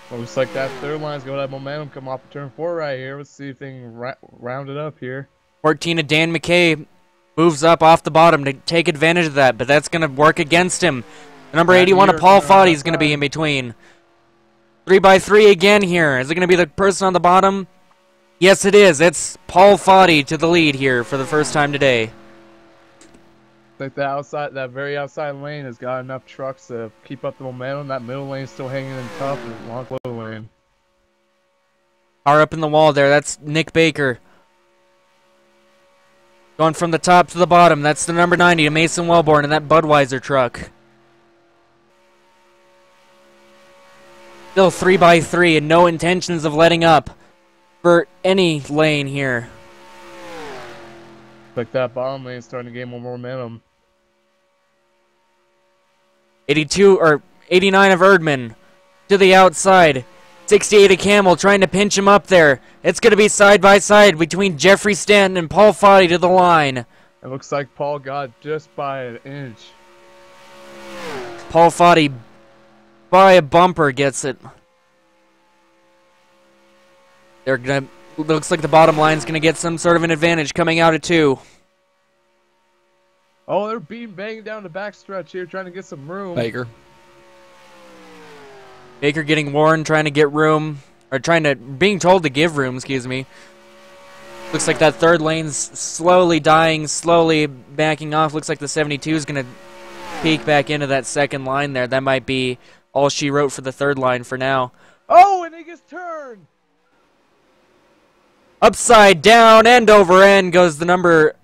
Looks like that third line's going to have momentum come off of turn 4 right here. Let's see if they can round it up here. 14 of Dan McKay moves up off the bottom to take advantage of that, but that's going to work against him. The number 81 of Paul Foddy is going to be in between. 3 by 3 again here. Is it going to be the person on the bottom? Yes, it is. It's Paul Foddy to the lead here for the first time today. Like that very outside lane has got enough trucks to keep up the momentum. That middle lane's still hanging in tough, and long low lane. Car up in the wall there. That's Nick Baker. Going from the top to the bottom. That's the number 90 to Mason Wellborn in that Budweiser truck. Still 3 by 3 and no intentions of letting up for any lane here. Like that bottom lane is starting to gain more momentum. 82 or 89 of Erdman to the outside. 68 of Camel trying to pinch him up there. It's going to be side by side between Jeffrey Stanton and Paul Foddy to the line. It looks like Paul got just by an inch. Paul Foddy by a bumper gets it. They're gonna. Looks like the bottom line's gonna get some sort of an advantage coming out of 2. Oh, they're banging down the backstretch here, trying to get some room. Baker getting warned, trying to get room, or being told to give room. Excuse me. Looks like that third lane's slowly dying, slowly backing off. Looks like the 72 is gonna peek back into that second line there. That might be all she wrote for the third line for now. Oh, and he gets turned. Upside down, end over end goes the number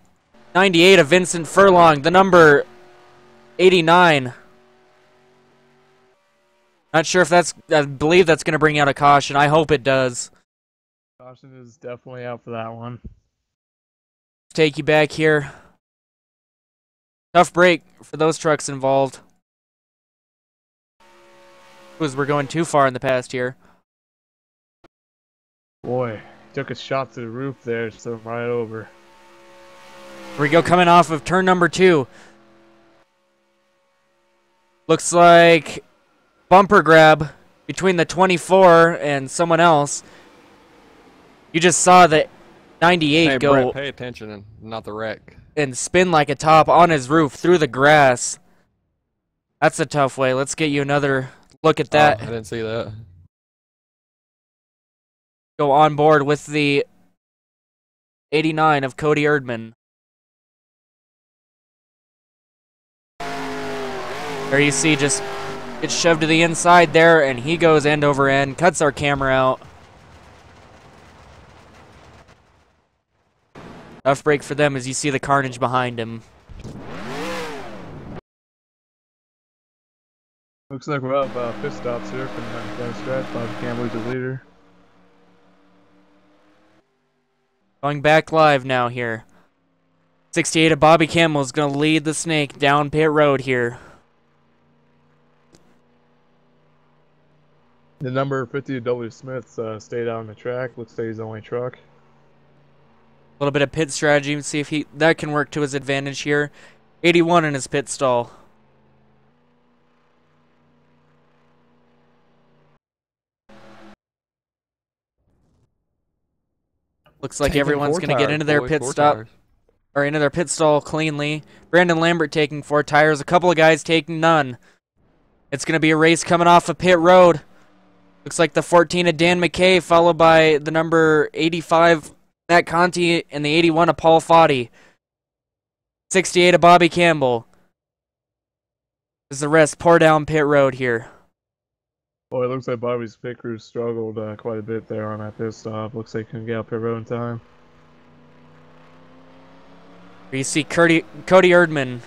98 of Vincent Furlong. The number 89 Not sure if that's, I believe that's going to bring out a caution. I hope it does. Caution is definitely out for that one. Take you back here. Tough break for those trucks involved. Because we're going too far in the past here. Boy, took a shot to the roof there, so right over. Here we go, coming off of turn number 2. Looks like bumper grab between the 24 and someone else. You just saw the 98 Hey, go Brett, pay attention and not the wreck. and spin like a top on his roof through the grass. That's a tough way. Let's get you another look at that. Oh, I didn't see that. Go on board with the 89 of Cody Erdman. There you see just gets shoved to the inside there, and he goes end over end, cuts our camera out. Tough break for them as you see the carnage behind him. Looks like we're up pit stops here from down stretch. Bobby Campbell's the leader. Going back live now here. 68 of Bobby Campbell is going to lead the snake down pit road here. The number 50 W. Smith stayed out on the track. Looks like he's the only truck. A little bit of pit strategy and see if that can work to his advantage here. 81 in his pit stall. Looks like everyone's going to get into their pit stop or into their pit stall cleanly. Brandon Lambert taking 4 tires, a couple of guys taking none. It's going to be a race coming off of pit road. Looks like the 14 of Dan McKay, followed by the number 85 Matt Conti and the 81 of Paul Foddy. 68 of Bobby Campbell. As the rest pour down pit road here. Boy, it looks like Bobby's pit crew struggled quite a bit there on that pit stop. Looks like he couldn't get up pit road in time. Here you see Cody Erdman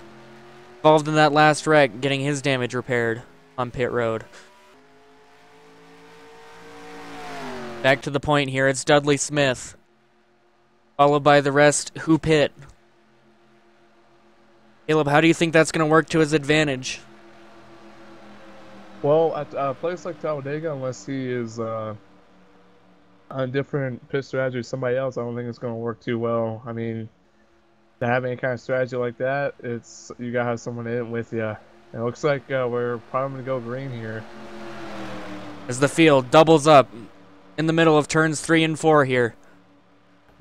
involved in that last wreck, getting his damage repaired on pit road. Back to the point here, it's Dudley Smith, followed by the rest who pit. Caleb, how do you think that's going to work to his advantage? Well, at a place like Talladega, unless he is on a different pit strategy with somebody else, I don't think it's going to work too well. I mean, to have any kind of strategy like that, you got to have someone in it with you. It looks like we're probably going to go green here. As the field doubles up in the middle of turns 3 and 4 here.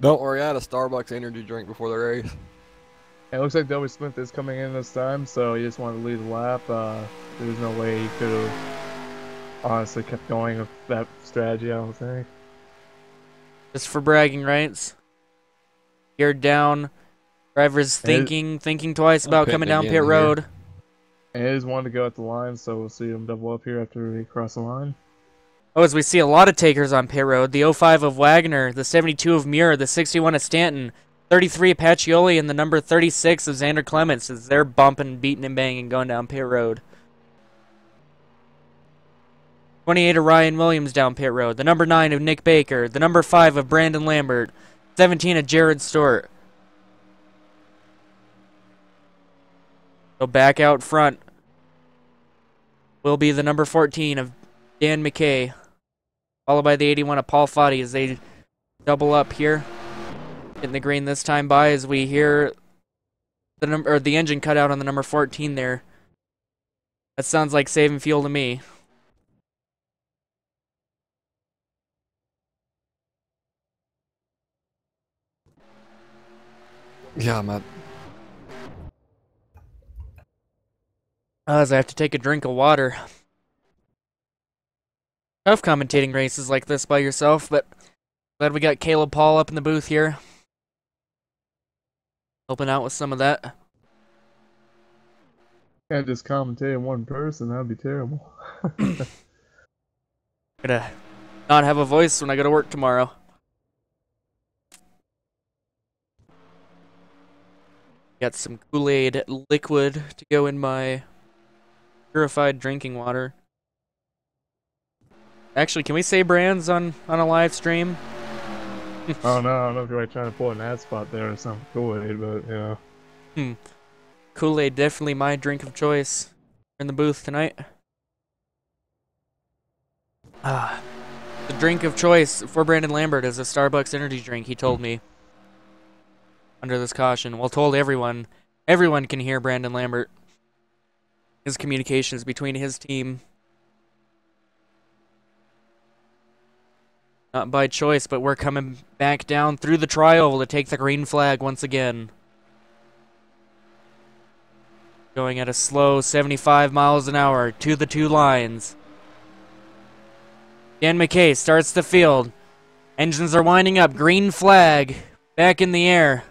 Don't worry, I had a Starbucks energy drink before the race. It looks like W. Smith is coming in this time, so he just wanted to lead the lap. There's no way he could have honestly kept going with that strategy, I don't think. Just for bragging rights. Geared down. Driver's thinking twice about coming down pit road. And he just wanted to go at the line, so we'll see him double up here after we cross the line. Oh, as we see a lot of takers on pit road. The 05 of Wagner, the 72 of Muir, the 61 of Stanton, 33 of Pacioli, and the number 36 of Xander Clements as they're bumping, beating, and banging going down pit road. 28 of Ryan Williams down pit road, the number 9 of Nick Baker, the number 5 of Brandon Lambert, 17 of Jared Stewart. So back out front will be the number 14 of Dan McKay, followed by the 81 of Paul Foddy as they double up here. Getting the green this time by as we hear the engine cut out on the number 14 there. That sounds like saving fuel to me. Yeah, Matt. As I have to take a drink of water. Tough commentating races like this by yourself, but glad we got Caleb Paul up in the booth here. Helping out with some of that. Can't just commentate in one person, that'd be terrible. Gonna not have a voice when I go to work tomorrow. Got some Kool-Aid liquid to go in my purified drinking water. Actually, can we say brands on a live stream? Oh no, I don't know if you're like trying to pull an ad spot there or something. Kool-Aid, but yeah. Kool-Aid, definitely my drink of choice in the booth tonight. The drink of choice for Brandon Lambert is a Starbucks energy drink, he told me. Under this caution. Well, told everyone. Everyone can hear Brandon Lambert. His communications between his team. Not by choice, but we're coming back down through the trial to take the green flag once again. Going at a slow 75 miles an hour to the 2 lines. Dan McKay starts the field. Engines are winding up. Green flag back in the air.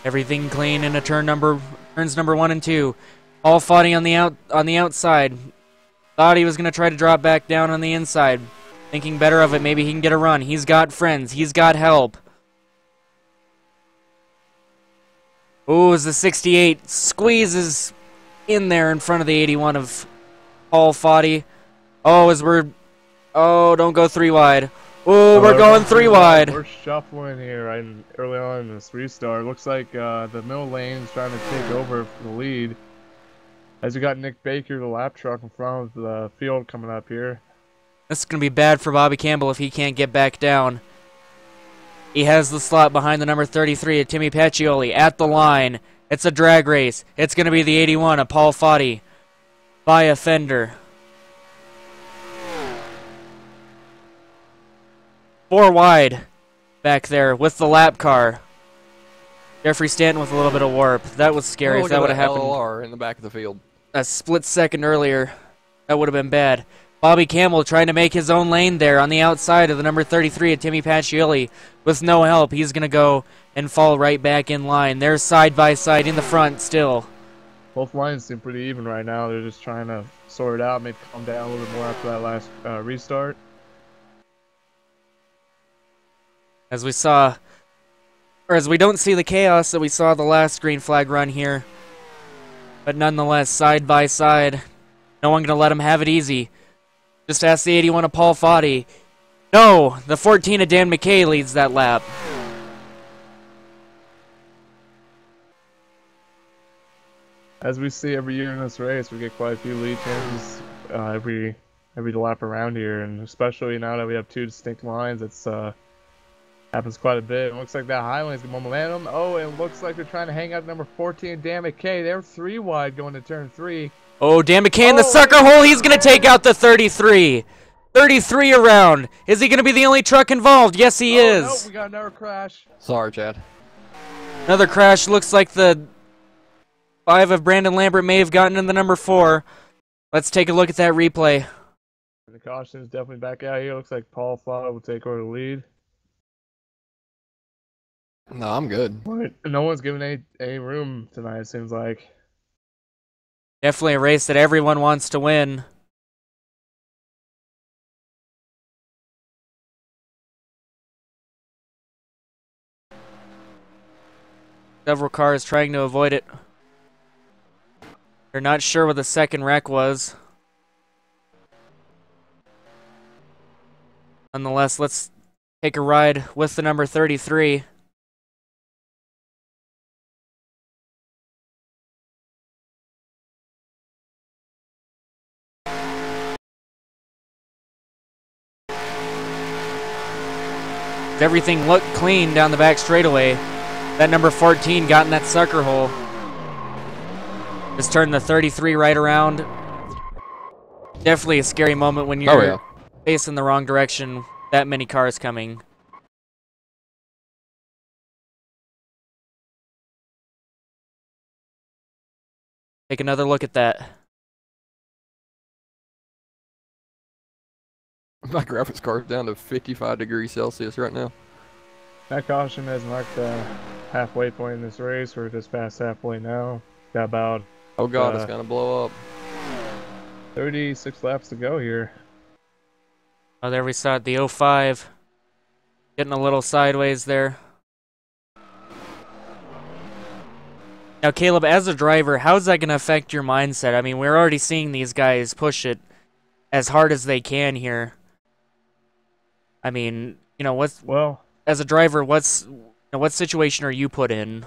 Everything clean in a turns number 1 and 2. All Foddy on the outside. Thought he was gonna try to drop back down on the inside. Thinking better of it, maybe he can get a run. He's got friends. He's got help. Ooh, as the 68 squeezes in there in front of the 81 of Paul Foddy. Oh, don't go 3 wide. Oh, we're going 3 wide. We're shuffling here right early on in this restart. Looks like the middle lane's trying to take over for the lead. As we got Nick Baker, the lap truck in front of the field coming up here. This is going to be bad for Bobby Campbell if he can't get back down. He has the slot behind the number 33 of Timmy Pacioli at the line. It's a drag race. It's going to be the 81 of Paul Foddy by a fender. 4 wide back there with the lap car. Jeffrey Stanton with a little bit of warp. That was scary. If that would have happened LLR in the back of the field a split second earlier, that would have been bad. Bobby Campbell trying to make his own lane there on the outside of the number 33 of Timmy Pacioli with no help. He's going to go and fall right back in line. They're side by side in the front still. Both lines seem pretty even right now. They're just trying to sort it out, maybe calm down a little bit more after that last restart. As we saw, or as we don't see the chaos that we saw the last green flag run here. But nonetheless, side by side. No one going to let him have it easy. Just ask the 81 of Paul Foddy. No, the 14 of Dan McKay leads that lap. As we see every year in this race, we get quite a few lead chances every lap around here, and especially now that we have 2 distinct lines, it's happens quite a bit. It looks like that high lane's got more momentum. Oh, it looks like they're trying to hang out number 14, Dan McKay. They're 3 wide going to turn 3. Oh, Dan McKay in the sucker hole. He's going to take out the 33. 33 around. Is he going to be the only truck involved? Yes, he is. No, we got another crash. Sorry, Chad. Another crash. Looks like the 5 of Brandon Lambert may have gotten in the number 4. Let's take a look at that replay. And the caution is definitely back out here. Looks like Paul Foddy will take over the lead. No, I'm good. No one's giving any room tonight, it seems like. Definitely a race that everyone wants to win. Several cars trying to avoid it. They're not sure what the second wreck was. Nonetheless, let's take a ride with the number 33. Everything looked clean down the back straightaway. That number 14 got in that sucker hole. Just turned the 33 right around. Definitely a scary moment when you're facing the wrong direction. That many cars coming. Take another look at that. My graphics card's down to 55 degrees Celsius right now. That caution has marked the halfway point in this race. We're just past halfway now. Got about Oh god, it's gonna blow up. 36 laps to go here. Oh, there we saw it, the 05. Getting a little sideways there. Now, Caleb, as a driver, how's that going to affect your mindset? I mean, we're already seeing these guys push it as hard as they can here. I mean, you know, as a driver, what situation are you put in?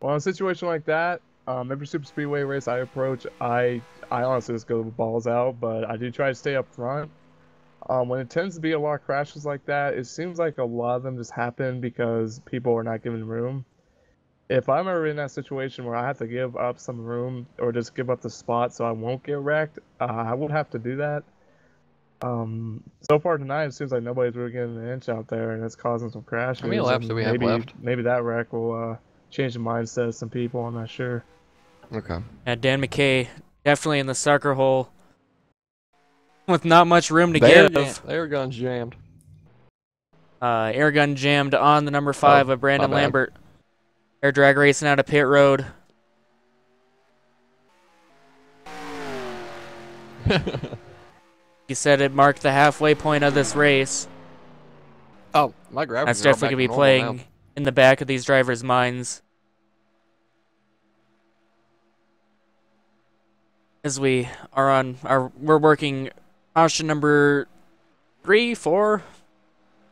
Well, in a situation like that, every super speedway race I approach, I honestly just go balls out, but I do try to stay up front. When it tends to be a lot of crashes like that, it seems like a lot of them just happen because people are not given room. If I'm ever in that situation where I have to give up some room or just give up the spot so I won't get wrecked, I would have to do that. So far tonight, it seems like nobody's really getting an inch out there, and it's causing some crashes. How many laps do we have left? Maybe that wreck will change the mindset of some people. I'm not sure. Okay. Yeah, Dan McKay definitely in the sucker hole with not much room to give. Air gun's jammed. Air gun jammed on the number 5 of Brandon Lambert. Air drag racing out of pit road. He said it marked the halfway point of this race. Oh, my gravity. That's definitely going to be playing in the back of these drivers' minds. As we are we're working caution number 4,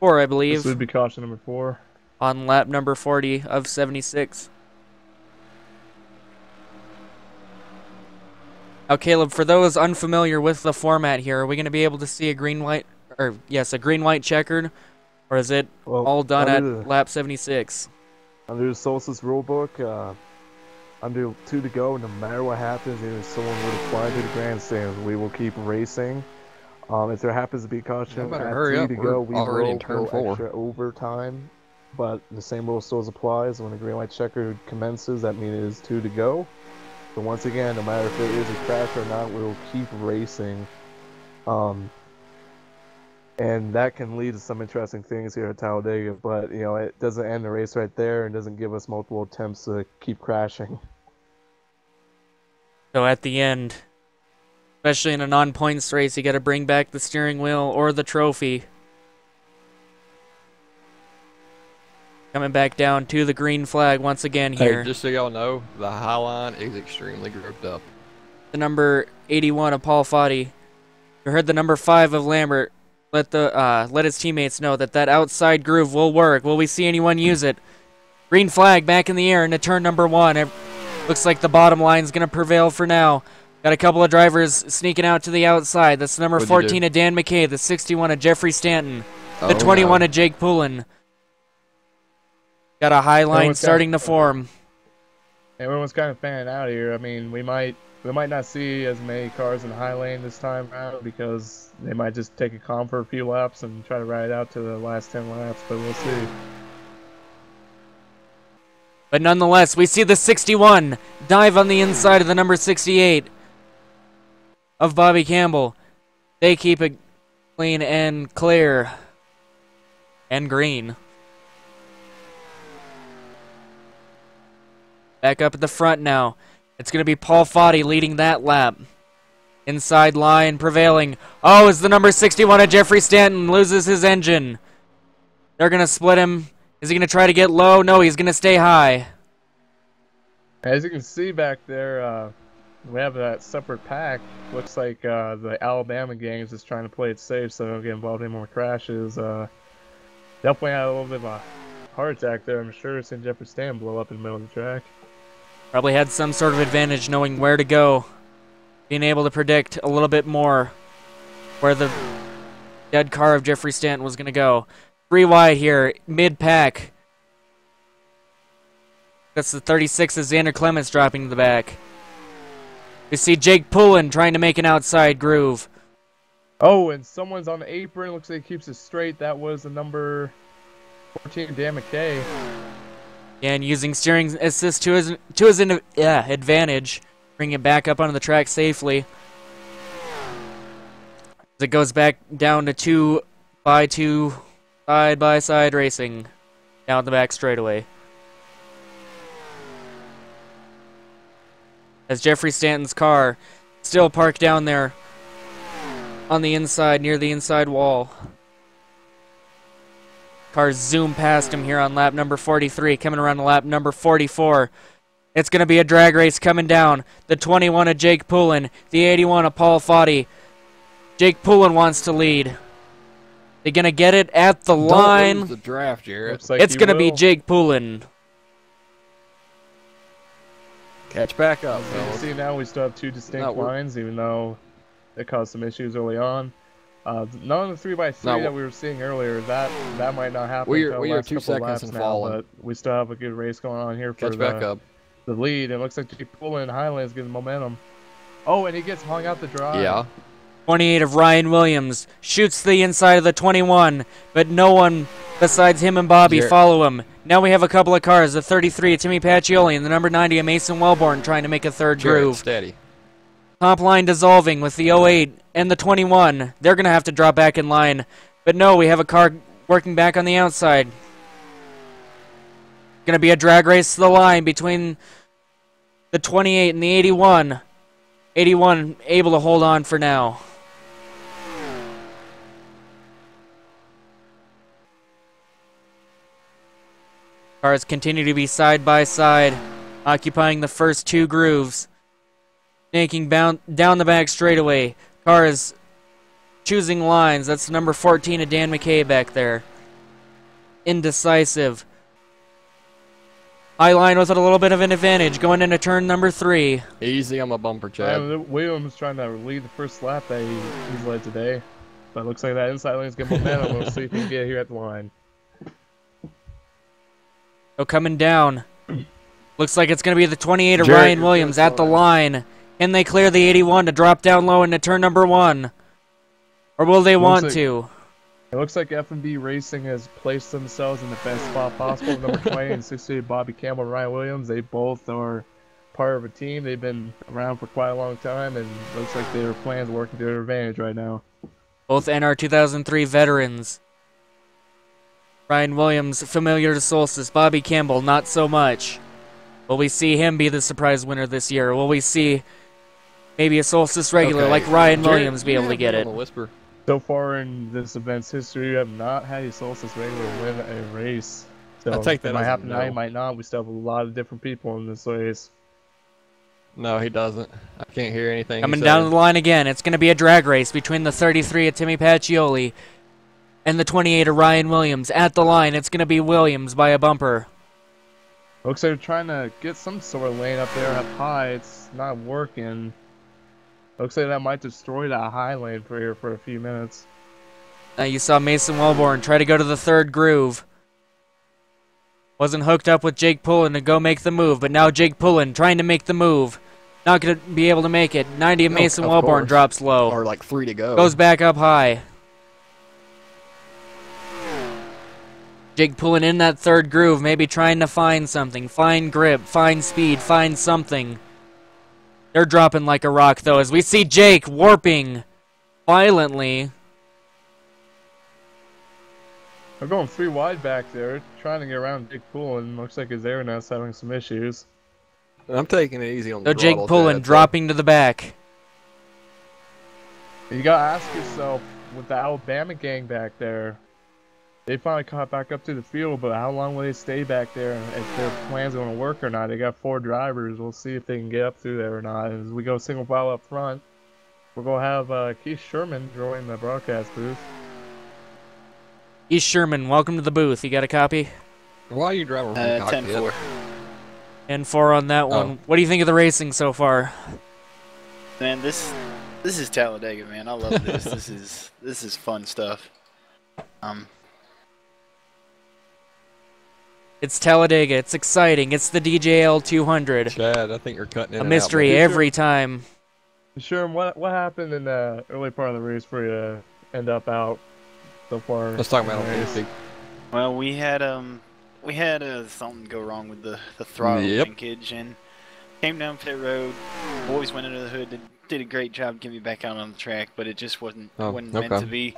I believe. This would be caution number 4. On lap number 40 of 76. Now, Caleb, for those unfamiliar with the format here, are we going to be able to see a green-white checkered, or is it all done at lap 76? Under the Solstice rulebook, under 2 to go, no matter what happens, even if someone were to fly through the grandstands, we will keep racing. If there happens to be caution at 3 to go, we will go extra overtime. But the same rule still applies. When the green light checker commences, that means it is 2 to go. But once again, no matter if there is a crash or not, we will keep racing. And that can lead to some interesting things here at Talladega. But, you know, it doesn't end the race right there and doesn't give us multiple attempts to keep crashing. So at the end, especially in a non-points race, you got to bring back the steering wheel or the trophy. Coming back down to the green flag once again here. Hey, just so y'all know, the high line is extremely grouped up. The number 81 of Paul Foddy. You heard the number 5 of Lambert. Let his teammates know that outside groove will work. Will we see anyone use it? Green flag back in the air into turn number 1. It looks like the bottom line's going to prevail for now. Got a couple of drivers sneaking out to the outside. That's the number 14 of Dan McKay, the 61 of Jeffrey Stanton, the 21 of Jake Poulin. Got a high line starting to form. Everyone's kind of fanning out here. I mean, we might not see as many cars in the high lane this time around because they might just take a calm for a few laps and try to ride it out to the last 10 laps, but we'll see. But nonetheless, we see the 61 dive on the inside of the number 68 of Bobby Campbell. They keep it clean and clear and green. Back up at the front now. It's going to be Paul Foddy leading that lap. Inside line prevailing. Oh, as the number 61 of Jeffrey Stanton loses his engine. They're going to split him. Is he going to try to get low? No, he's going to stay high. As you can see back there, we have that separate pack. Looks like the Alabama gang is just trying to play it safe so they don't get involved in more crashes. Definitely had a little bit of a heart attack there. I'm sure seeing Jeffrey Stanton blow up in the middle of the track. Probably had some sort of advantage knowing where to go. Being able to predict a little bit more where the dead car of Jeffrey Stanton was going to go. 3 wide here, mid-pack. That's the 36 of Xander Clements dropping to the back. We see Jake Poulin trying to make an outside groove. Oh, and someone's on the apron. Looks like he keeps it straight. That was the number 14, Dan McKay. And using steering assist to his advantage, bring it back up onto the track safely. As it goes back down to 2x2 side-by-side racing down the back straightaway. As Jeffrey Stanton's car still parked down there on the inside, near the inside wall. Cars zoom past him here on lap number 43, coming around to lap number 44. It's going to be a drag race coming down. The 21 of Jake Poulin, the 81 of Paul Foddy. Jake Poulin wants to lead. They're going to get it at the line. Don't lose the draft, Jarrett. Looks like It's you going to be will. Jake Poulin. Catch back up, As you can fellas. see now, we still have two distinct we're- lines, even though it caused some issues early on. None of the 3x3 No, that we were seeing earlier, that might not happen We are- until we the are last 2 couple seconds laps and now, falling. but we still have a good race going on here for Catch back up. the lead. It looks like Jake Poulin and Highlands getting momentum. Oh, and he gets hung out the drive. Yeah. 28 of Ryan Williams shoots the inside of the 21, but no one besides him and Bobby Jarrett. follow him. Now we have a couple of cars, the 33 of Timmy Pacioli and the number 90 of Mason Wellborn trying to make a third Jarrett, groove. steady. Top line dissolving with the 08 and the 21. They're going to have to drop back in line. But no, we have a car working back on the outside. Going to be a drag race to the line between the 28 and the 81. 81 able to hold on for now. Cars continue to be side by side, occupying the first two grooves. Snaking down the back straightaway. Cars choosing lines. That's number 14 of Dan McKay back there. Indecisive. High line with a little bit of an advantage going into turn number 3. Easy on my bumper, Chad. Williams trying to lead the first lap that he's led today. But it looks like that inside lane's getting momentum. We'll see if he can get here at the line. So coming down. Looks like it's going to be the 28 of Jarrett, Ryan you're Williams close at the to the line. Can they clear the 81 to drop down low into turn number 1? Or will they want like- to? It looks like F&B Racing has placed themselves in the best spot possible. Number 20 and 68, Bobby Campbell and Ryan Williams. They both are part of a team. They've been around for quite a long time, and looks like their plans are working to their advantage right now. Both NR 2003 veterans. Ryan Williams, familiar to Solstice. Bobby Campbell, not so much. Will we see him be the surprise winner this year? Will we see maybe a Solstice regular Okay. like Ryan Jarrett, Williams be you able to have get me it? on the whisper. So far in this event's history, we have not had a Solstice regular win a race. So I take that it might as a happen tonight, no. it might not. We still have a lot of different people in this race. No, he doesn't. I can't hear anything. Coming down the line again, it's going to be a drag race between the 33 of Timmy Pacioli and the 28 of Ryan Williams. At the line, it's going to be Williams by a bumper. Looks like they're trying to get some sort of lane up there up high. It's not working. Looks like that might destroy that high lane for here for a few minutes. You saw Mason Wellborn try to go to the third groove. Wasn't hooked up with Jake Poulin to go make the move, but now Jake Poulin trying to make the move. Not going to be able to make it. 90 of Mason of Wellborn course. drops low. Or like 3 to go. Goes back up high. Jake Poulin in that third groove, maybe trying to find something. Find grip, find speed, find something. They're dropping like a rock, though, as we see Jake warping violently. They're going 3 wide back there, trying to get around Jake Poulin. Looks like his air nest having some issues. I'm taking it easy on the So Jake throttle, Poulin Chad, so- dropping to the back. You gotta ask yourself, with the Alabama gang back there, they finally caught back up to the field, but how long will they stay back there? And if their plan's going to work or not? They got 4 drivers. We'll see if they can get up through there or not. As we go single file up front, we're going to have Keith Sherman join the broadcast booth. East Sherman, welcome to the booth. You got a copy? Why are you driving from the cockpit? 10-4. And 4 on that one. Oh. What do you think of the racing so far? Man, this is Talladega, man. I love this. this is fun stuff. It's Talladega. It's exciting. It's the DJL 200. Chad, I think you're cutting it. A mystery every time. Sherman, what happened in the early part of the race for you to end up out so far? Let's talk about in the race? it. Well, we had something go wrong with the throttle Yep. linkage and came down pit road. Boys went under the hood, did a great job getting me back out on the track, but it just wasn't meant okay. to be.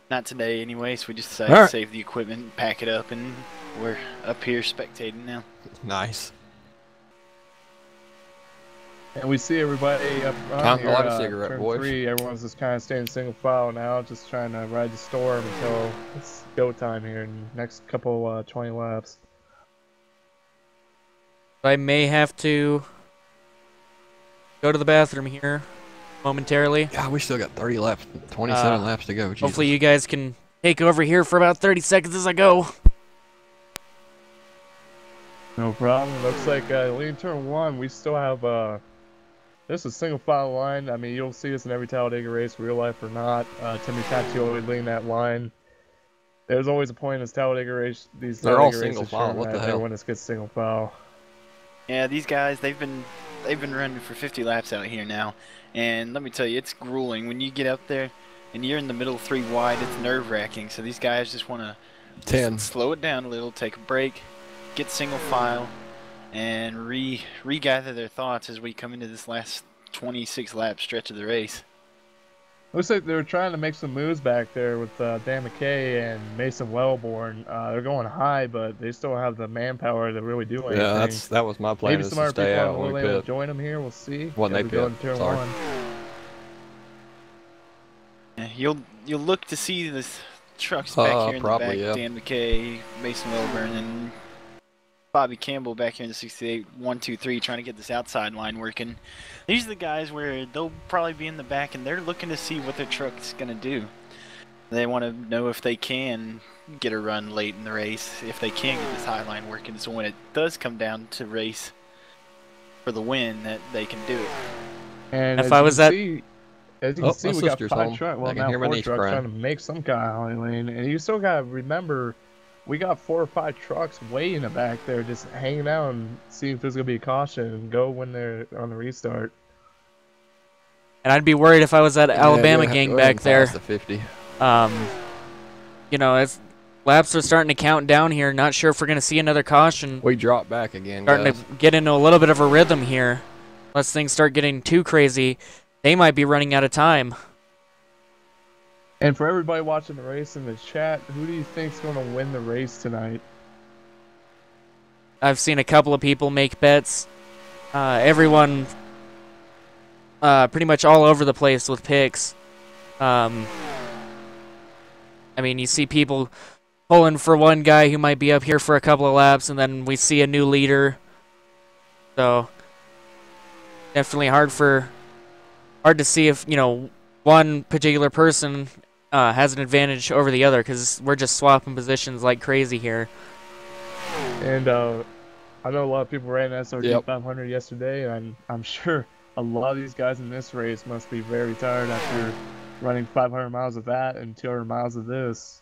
Not today, anyway. So we just decided All right. to save the equipment, pack it up, and we're up here spectating now. Nice. And we see everybody up front Time to here, light a cigarette, turn boys. 3. Everyone's just kind of staying single file now, just trying to ride the storm until it's go time here in the next couple 20 laps. I may have to go to the bathroom here momentarily. God, we still got 30 laps, 27 laps to go. Jesus. Hopefully you guys can take over here for about 30 seconds as I go. No problem. Looks like leading turn 1, we still have this is single file line. I mean, you'll see this in every Talladega race, real life or not. Timmy Caccioli leading that line. There's always a point in this Talladega race. These They're all Talladega single races file. What the hell? When it gets single file. Yeah, these guys, they've been running for 50 laps out here now, and let me tell you, it's grueling when you get out there and you're in the middle 3 wide. It's nerve-wracking. So these guys just want to slow it down a little, take a break, get single file, and regather their thoughts as we come into this last 26 lap stretch of the race. Looks like they're trying to make some moves back there with Dan McKay and Mason Wellborn. They're going high, but they still have the manpower to really do anything. Yeah, that was my plan. Maybe is some to other stay people out on when we Orlando pit. join them here. We'll see. When they as we go pit. into turn Sorry. 1. Yeah, you'll look to see the trucks back here in probably, the back. yeah. Dan McKay, Mason Wellborn, and Bobby Campbell back here in the 68, 1, 2, 3, trying to get this outside line working. These are the guys where they'll probably be in the back, and they're looking to see what their truck's going to do. They want to know if they can get a run late in the race, if they can get this high line working. So when it does come down to race for the win, that they can do it. And If I was at... as you can see, we got sister's 5 home. trucks. I Well, can now hear my 4 niece trucks crying. trying to make some kind of alley lane. And you still got to remember, we got 4 or 5 trucks way in the back there just hanging out and see if there's going to be a caution and go when they're on the restart. And I'd be worried if I was that Alabama gang back there. The 50. You know, as laps are starting to count down here, not sure if we're going to see another caution. We dropped back again, Starting guys. to get into a little bit of a rhythm here. Unless things start getting too crazy, they might be running out of time. And for everybody watching the race in the chat, who do you think's going to win the race tonight? I've seen a couple of people make bets. Everyone pretty much all over the place with picks. I mean, you see people pulling for one guy who might be up here for a couple of laps, and then we see a new leader. So definitely hard to see if, you know, one particular person has an advantage over the other, because we're just swapping positions like crazy here. And I know a lot of people ran SRG 500 yesterday, and I'm sure a lot of these guys in this race must be very tired after running 500 miles of that and 200 miles of this.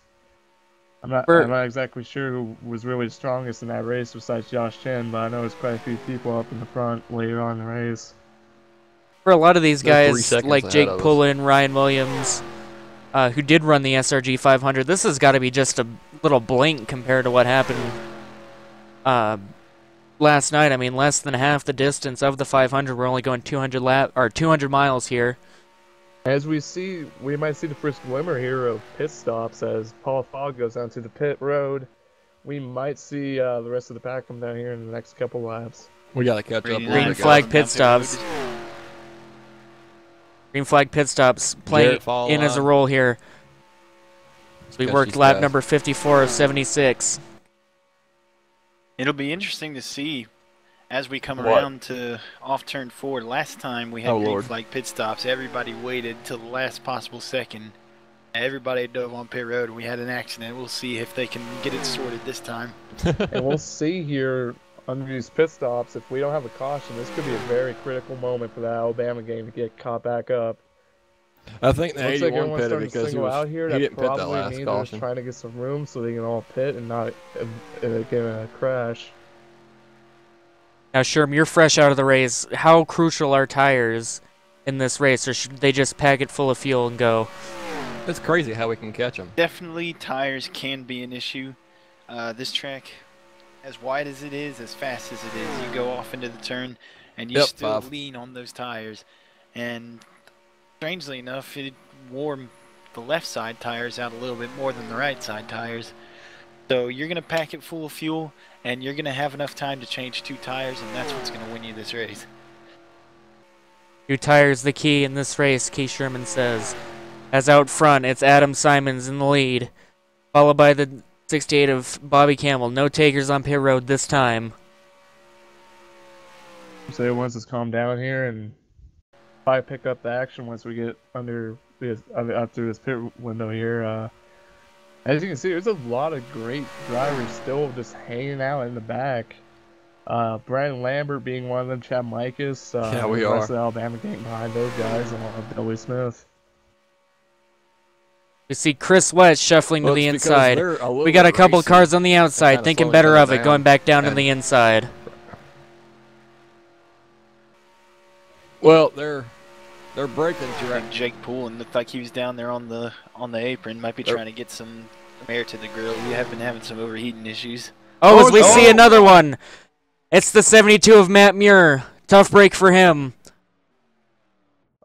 I'm not exactly sure who was really the strongest in that race besides Josh Chen, but I know there's quite a few people up in the front later on in the race. For a lot of these They're 3 guys, seconds like ahead Jake of us. Pullen, Ryan Williams, who did run the SRG 500, this has got to be just a little blink compared to what happened last night. I mean, less than half the distance of the 500. We're only going 200 miles here. As we see, we might see the first glimmer here of pit stops as Paul Fogg goes down to the pit road. We might see the rest of the pack come down here in the next couple laps. We got to catch up. a little Green bit, flag guys. pit stops. Green flag pit stops playing Jarrett fall in as a line. role here. So we Guess worked he's lap fast. number 54 of 76. It'll be interesting to see as we come around to off turn 4. Last time we had green Lord. flag pit stops, everybody waited till the last possible second. Everybody dove on pit road, and we had an accident. We'll see if they can get it sorted this time. And we'll see here under these pit stops, if we don't have a caution, this could be a very critical moment for the Alabama game to get caught back up. I think the Looks like 81 everyone's pitted starting to because he single out here. That didn't pit that probably last means they're caution. just trying to get some room so they can all pit and not get a crash. Now, Sherm, you're fresh out of the race. How crucial are tires in this race, or should they just pack it full of fuel and go? It's crazy how we can catch them. Definitely tires can be an issue. This track, as wide as it is, as fast as it is, you go off into the turn and you still lean on those tires. And strangely enough, it wore the left side tires out a little bit more than the right side tires. So you're going to pack it full of fuel, and you're going to have enough time to change 2 tires, and that's what's going to win you this race. 2 tires the key in this race, Keith Sherman says. As out front, it's Adam Simons in the lead, followed by the 68 of Bobby Campbell. No takers on pit road this time. So he wants us to calm down here and probably pick up the action once we get under this up through this pit window here. As you can see, there's a lot of great drivers still just hanging out in the back. Brian Lambert being one of them, Chad Mikas, yeah, we the are. rest of the Alabama gang behind those guys, along with Billy Smith. We see Chris West shuffling to the inside. We got a couple racing. cars on the outside, thinking better of it, going back down to And- the inside. Well, they're breaking track. Like Jake Poole looked like he was down there on the apron. Might be trying to get some air to the grill. We have been having some overheating issues. Oh, as we see another one. It's the 72 of Matt Muir. Tough break for him.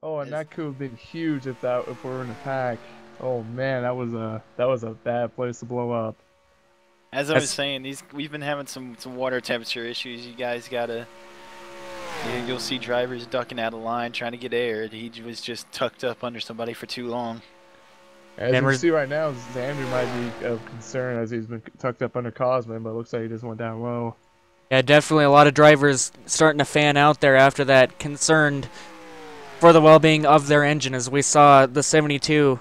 Oh, and that could have been huge if we're in a pack. Oh man, that was a bad place to blow up. As I was saying, we've been having some water temperature issues. You guys gotta. You'll see drivers ducking out of line, trying to get air. He was just tucked up under somebody for too long. As you can see right now, Xander might be of concern as he's been tucked up under Cosman, but it looks like he just went down low. Yeah, definitely a lot of drivers starting to fan out there after that, concerned for the well-being of their engine, as we saw the 72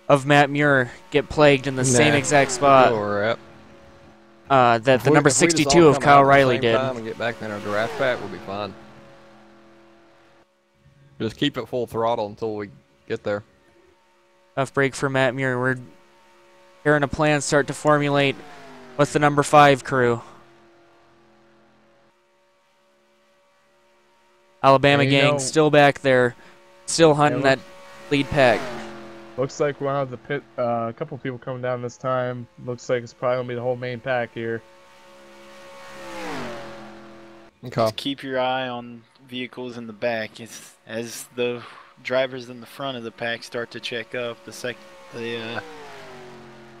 of Matt Muir get plagued in the same exact spot that the number 62 of Kyle Riley did. And get back in our draft pack, we'll be fine. Just keep it full throttle until we get there. Tough break for Matt Muir. We're hearing a plan start to formulate with the number 5 crew. Alabama gang still back there, still hunting that lead pack. Looks like we'll have the pit. A couple people coming down this time. Looks like it's probably gonna be the whole main pack here. Okay. Just keep your eye on vehicles in the back. As the drivers in the front of the pack start to check up, the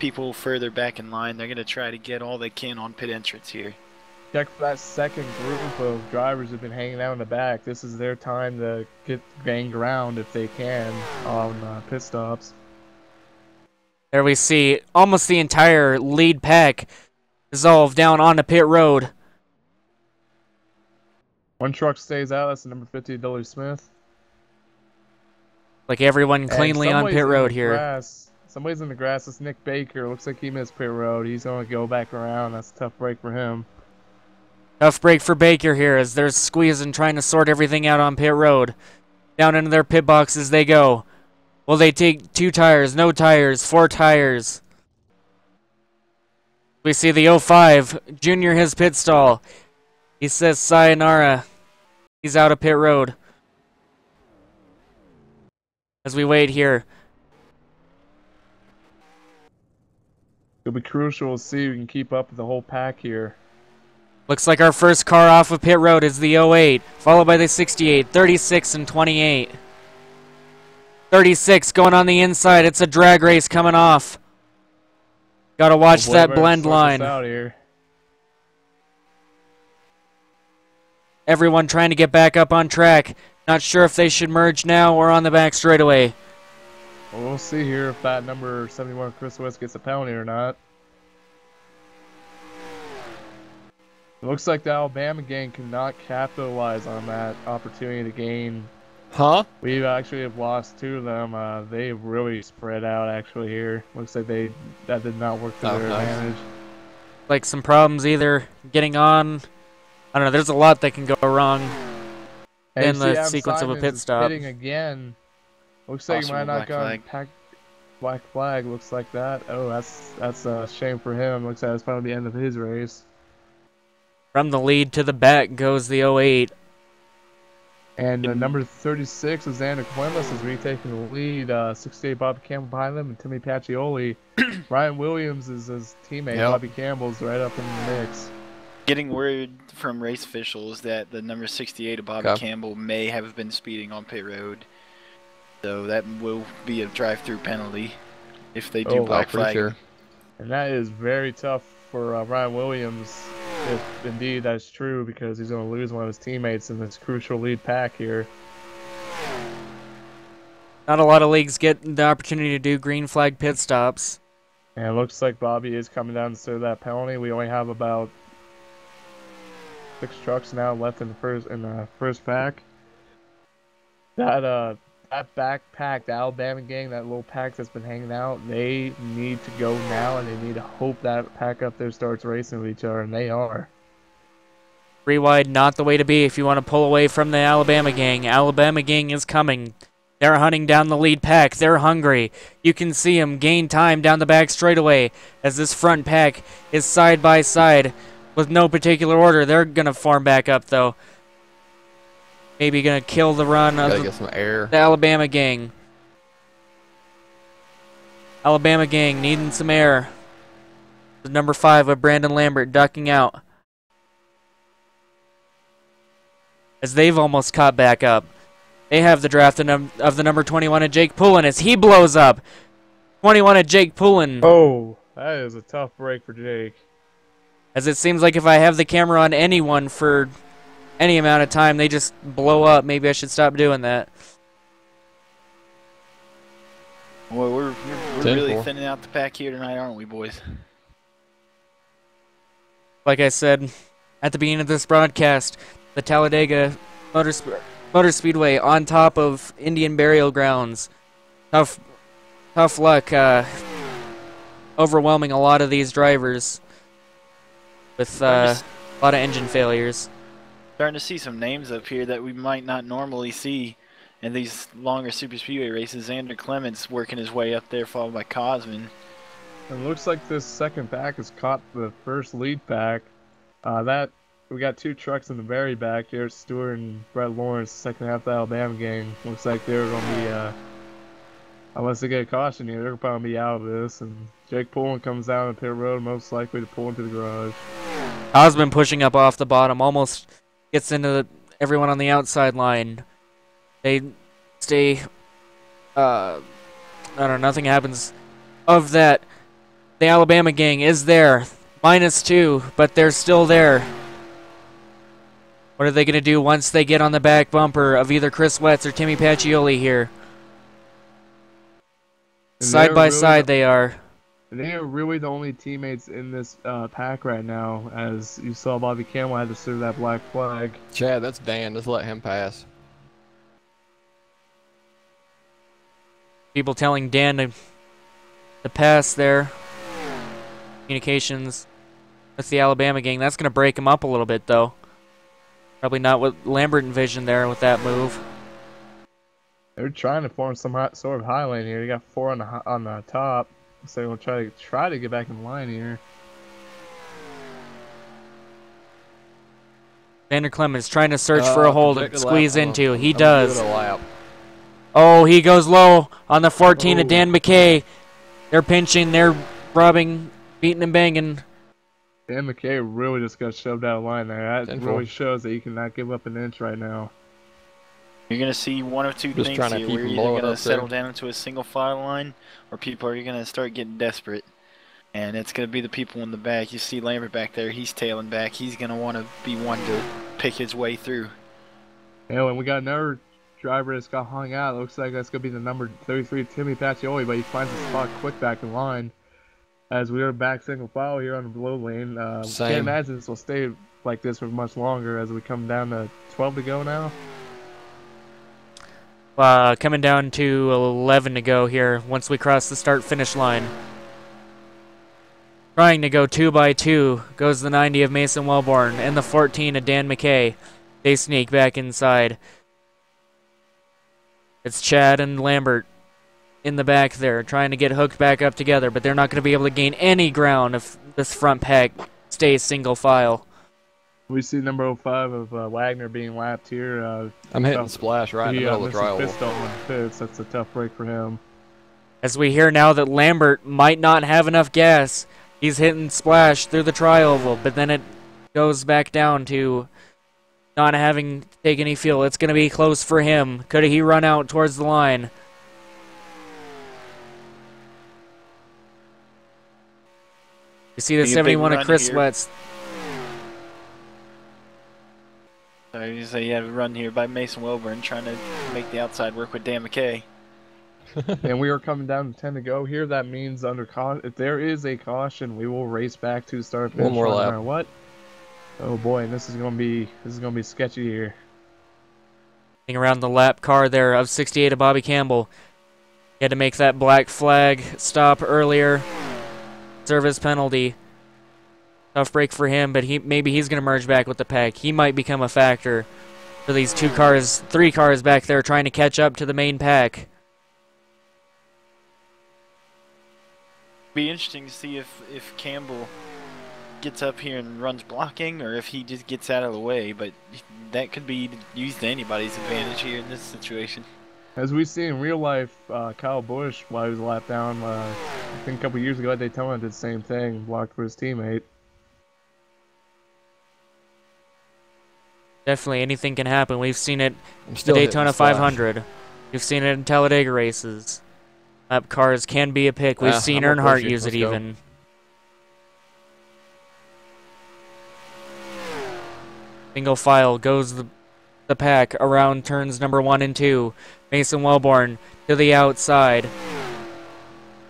people further back in line, they're gonna try to get all they can on pit entrance here. Check for that second group of drivers who've been hanging out in the back. This is their time to get banged around if they can on pit stops. There we see almost the entire lead pack dissolve down onto pit road. One truck stays out. That's the number 50, Billy Smith. Like everyone cleanly on pit road here. Somebody's in the grass. It's Nick Baker. Looks like he missed pit road. He's going to go back around. That's a tough break for him. Tough break for Baker here as they're squeezing, trying to sort everything out on pit road. Down into their pit boxes they go. Will they take 2 tires, no tires, 4 tires? We see the 05, Junior his pit stall. He says sayonara. He's out of pit road. As we wait here. It'll be crucial to see if we can keep up with the whole pack here. Looks like our first car off of pit road is the 08, followed by the 68, 36, and 28. 36 going on the inside. It's a drag race coming off. Gotta watch that blend line. Out here. Everyone trying to get back up on track. Not sure if they should merge now or on the back straightaway. Well, we'll see here if that number 71 Chris West gets a penalty or not. It looks like the Alabama gang cannot capitalize on that opportunity to gain. Huh? We actually have lost 2 of them. They really spread out actually here. Looks like that did not work to their advantage. Like some problems either getting on. I don't know. There's a lot that can go wrong in the sequence of a pit stop. Hitting again. Looks like he might not go black flag. Looks like that. Oh, that's a shame for him. Looks like it's probably the end of his race. From the lead to the back goes the 08. And number 36 is Xander Columbus is retaking the lead. 68 Bobby Campbell behind them, and Timmy Pacioli. Ryan Williams is his teammate. Bobby Campbell's right up in the mix. Getting word from race officials that the number 68 of Bobby Campbell may have been speeding on pit road. So that will be a drive-through penalty if they do black flag. Sure. And that is very tough for Ryan Williams, if indeed that's true, because he's going to lose one of his teammates in this crucial lead pack here. Not a lot of leagues get the opportunity to do green flag pit stops. And it looks like Bobby is coming down to serve that penalty. We only have about 6 trucks now left in the first pack. That backpack, the Alabama gang, that little pack that's been hanging out, they need to go now, and they need to hope that pack up there starts racing with each other, and they are. 3 wide, not the way to be if you want to pull away from the Alabama gang. Alabama gang is coming. They're hunting down the lead pack. They're hungry. You can see them gain time down the back straightaway as this front pack is side by side with no particular order. They're going to form back up, though. Maybe going to kill the run of get some air. The Alabama gang. Alabama gang needing some air. The number 5 of Brandon Lambert ducking out. As they've almost caught back up. They have the draft of the number 21 of Jake Pullen as he blows up. 21 of Jake Pullen. Oh, that is a tough break for Jake. As it seems like if I have the camera on anyone for any amount of time, they just blow up. Maybe I should stop doing that. Well, we're really thinning out the pack here tonight, aren't we, boys? Like I said at the beginning of this broadcast, the Talladega Motor Speedway on top of Indian Burial Grounds. Tough luck overwhelming a lot of these drivers with a lot of engine failures. Starting to see some names up here that we might not normally see in these longer super speedway races. Xander Clements working his way up there, followed by Cosman. It looks like this second pack has caught the first lead pack. We got 2 trucks in the very back. Jared Stewart and Brett Lawrence, second half of the Alabama gang. Looks like they're going to be, unless they get a caution here, they're probably going to be out of this. And Jake Pullen comes down the pit road, most likely to pull into the garage. Osmond pushing up off the bottom, almost gets into everyone on the outside line. They stay, I don't know, nothing happens of that. The Alabama gang is there, -2, but they're still there. What are they going to do once they get on the back bumper of either Chris Wetz or Timmy Pacioli here? Side by side they are. They are really the only teammates in this pack right now, as you saw Bobby Campbell had to serve that black flag. Chad, that's Dan. Just let him pass. People telling Dan to pass there. Communications with the Alabama gang. That's going to break him up a little bit, though. Probably not what Lambert envisioned there with that move. They're trying to form some sort of high lane here. You got 4 on the top, so they'll try to get back in line here. Xander Clemens trying to search for a hole to squeeze into. He does. Lap. Oh, he goes low on the 14 of Dan McKay. They're pinching, they're rubbing, beating and banging. Dan McKay really just got shoved out of line there. That 10-4. really shows that you cannot give up an inch right now. You're going to see one of two Just things trying to here. keep We're them either blowing going to up settle there. down into a single file line, or people are going to start getting desperate. And it's going to be the people in the back. You see Lambert back there. He's tailing back. He's going to want to be one to pick his way through. Yeah, and we got another driver that's got hung out. It looks like that's going to be the number 33, Timmy Pacioli, but he finds a spot quick back in line. As we are back single file here on the below lane. Can't imagine this will stay like this for much longer as we come down to 12 to go now. Coming down to 11 to go here once we cross the start-finish line. Trying to go 2 by 2 goes the 90 of Mason Wellborn and the 14 of Dan McKay. They sneak back inside. It's Chad and Lambert in the back there trying to get hooked back up together, but they're not going to be able to gain any ground if this front pack stays single file. We see number 05 of Wagner being lapped here. I'm hitting splash right in the middle of the trial. That's a tough break for him. As we hear now that Lambert might not have enough gas, he's hitting splash through the tri-oval, but then it goes back down to not having to take any fuel. It's going to be close for him. Could he run out towards the line? You see the 71 of Chris Wetz. So you say you have a run here by Mason Wilburn trying to make the outside work with Dan McKay. And we are coming down to 10 to go here. That means if there is a caution, we will race back to start finish One more lap. no matter what. Oh boy, and this is gonna be sketchy here. Around the lap car there of 68 of Bobby Campbell. He had to make that black flag stop earlier. Service penalty. Tough break for him, but maybe he's going to merge back with the pack. He might become a factor for these 3 cars back there trying to catch up to the main pack. Be interesting to see if Campbell gets up here and runs blocking, or if he just gets out of the way, but that could be used to anybody's advantage here in this situation. As we see in real life, Kyle Busch, while he was a lap down, I think a couple years ago at Daytona, did the same thing, blocked for his teammate. Definitely anything can happen. We've seen it in the Daytona 500. We've seen it in Talladega races. Lap cars can be a pick. We've seen Earnhardt use it even. Single file goes the pack around turns number 1 and 2. Mason Wellborn to the outside.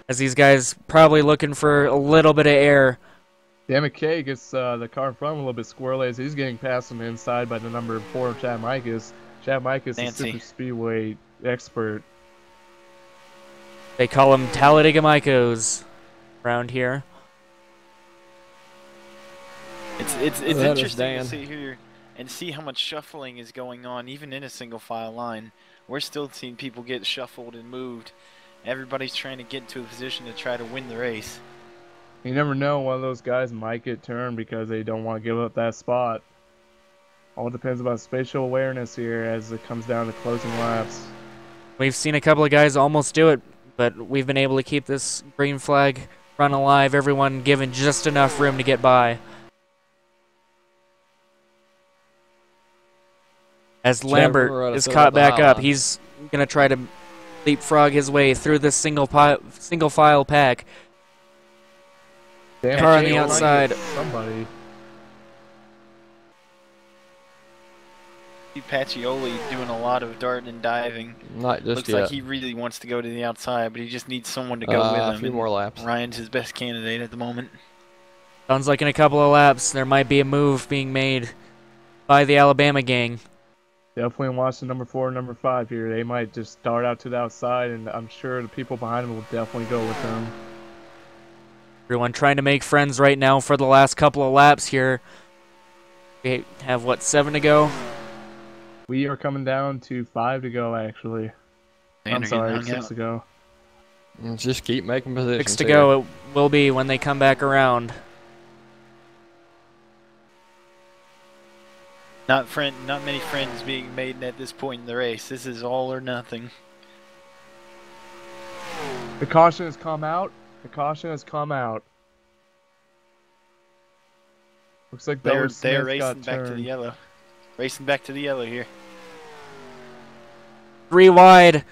As these guys probably looking for a little bit of air. Dan McKay gets the car in front a little bit squirrely as he's getting passed on the inside by the number 4 Chad Mikas. Chad Mikas is a super speedway expert. They call him Talladega Mikos around here. It's interesting to see here and see how much shuffling is going on, even in a single file line. We're still seeing people get shuffled and moved. Everybody's trying to get into a position to try to win the race. You never know, one of those guys might get turned because they don't want to give up that spot. All depends about spatial awareness here as it comes down to closing laps. We've seen a couple of guys almost do it, but we've been able to keep this green flag run alive, everyone given just enough room to get by. As Lambert is caught back up, he's going to try to leapfrog his way through this single file pack. Damn, car on the outside. Somebody. Pacioli doing a lot of darting and diving. Not just Looks yet. like he really wants to go to the outside, but he just needs someone to go with him. A few more laps. Ryan's his best candidate at the moment. Sounds like in a couple of laps there might be a move being made by the Alabama gang. Definitely watch the number 4 and number 5 here. They might just start out to the outside, and I'm sure the people behind them will definitely go with them. Everyone trying to make friends right now for the last couple of laps here. We have, what, 7 to go? We are coming down to 5 to go, actually. I'm sorry, 6 to go. Just keep making positions. 6 to go it will be when they come back around. Not many friends being made at this point in the race. This is all or nothing. The caution has come out. The caution has come out. Looks like they're racing back to the yellow. Racing back to the yellow here. 3 wide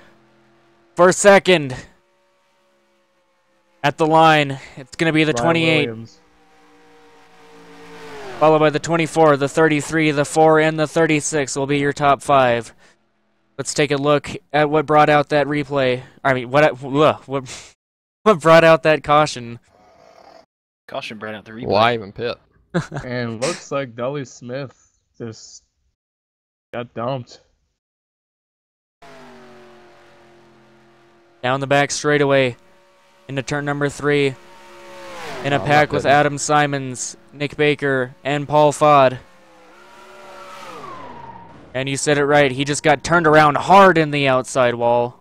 for second. At the line, it's going to be the 28. Williams. Followed by the 24, the 33, the 4, and the 36 will be your top 5. Let's take a look at what brought out that replay. I mean, what brought out that caution. Caution brought out the replay. Why even pit? And looks like Dully Smith just got dumped. Down the back straightaway into turn number 3. In a pack with Adam Simons, Nick Baker, and Paul Fodd. And you said it right, he just got turned around hard in the outside wall.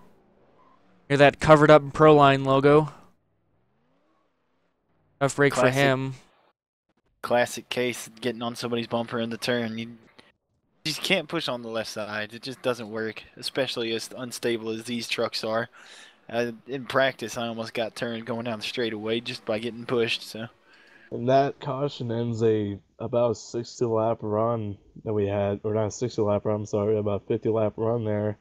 Hear that covered up Proline logo. Tough break for him. Classic case, getting on somebody's bumper in the turn. You just can't push on the left side. It just doesn't work, especially as unstable as these trucks are. In practice, I almost got turned going down the straightaway just by getting pushed. So, and that caution ends about a 60 lap run that we had, or not a 60 lap run. I'm sorry, about a 50 lap run there.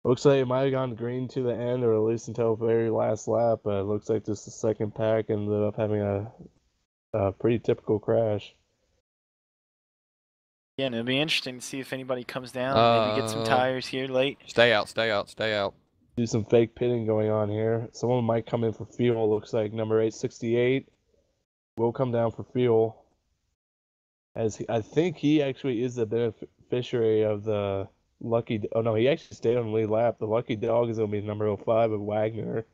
Looks like it might have gone green to the end, or at least until the very last lap. But it looks like just the second pack ended up having a pretty typical crash. Yeah, and it'll be interesting to see if anybody comes down. Maybe get some tires here late. Stay out, stay out, stay out. Do some fake pitting going on here. Someone might come in for fuel. Looks like number 868 will come down for fuel. I think he actually is the beneficiary of the lucky. Oh no, he actually stayed on the lead lap. The lucky dog is going to be number 05 of Wagner.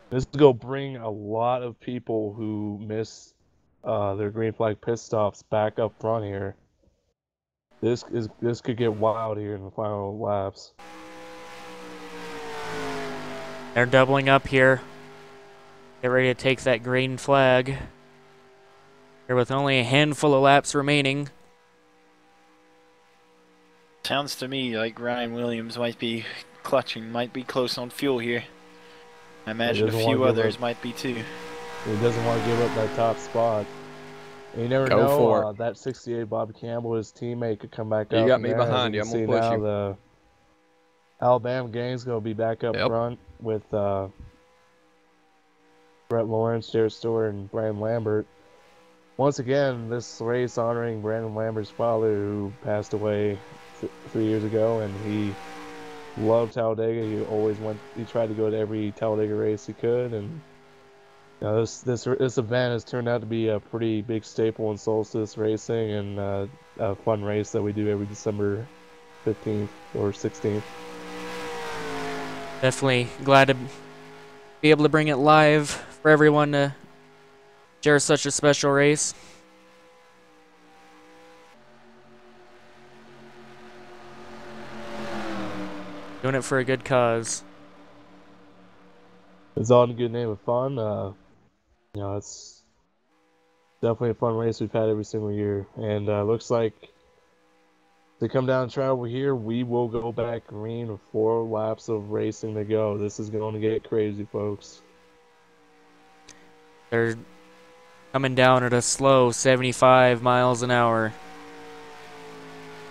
This is going to bring a lot of people who miss their green flag pit stops back up front here. This could get wild here in the final laps. They're doubling up here. Get ready to take that green flag. Here with only a handful of laps remaining. Sounds to me like Ryan Williams might be clutching, might be close on fuel here. I imagine a few others might be too. He doesn't want to give up that top spot. And you never know, that 68 Bob Campbell, his teammate, could come back up. You got me behind you. I'm going to push you. The Alabama gang's going to be back up front with Brett Lawrence, Jared Stewart, and Brandon Lambert. Once again, this race honoring Brandon Lambert's father, who passed away 3 years ago, and he loved Talladega. He tried to go to every Talladega race he could, and you know, this event has turned out to be a pretty big staple in Solstice racing, and a fun race that we do every December 15th or 16th. Definitely glad to be able to bring it live for everyone to share such a special race. Doing it for a good cause. It's all in a good name of fun. You know, it's definitely a fun race we've had every single year, and looks like to come down and travel here, we will go back green with 4 laps of racing to go. This is going to get crazy, folks. They're coming down at a slow 75 miles an hour.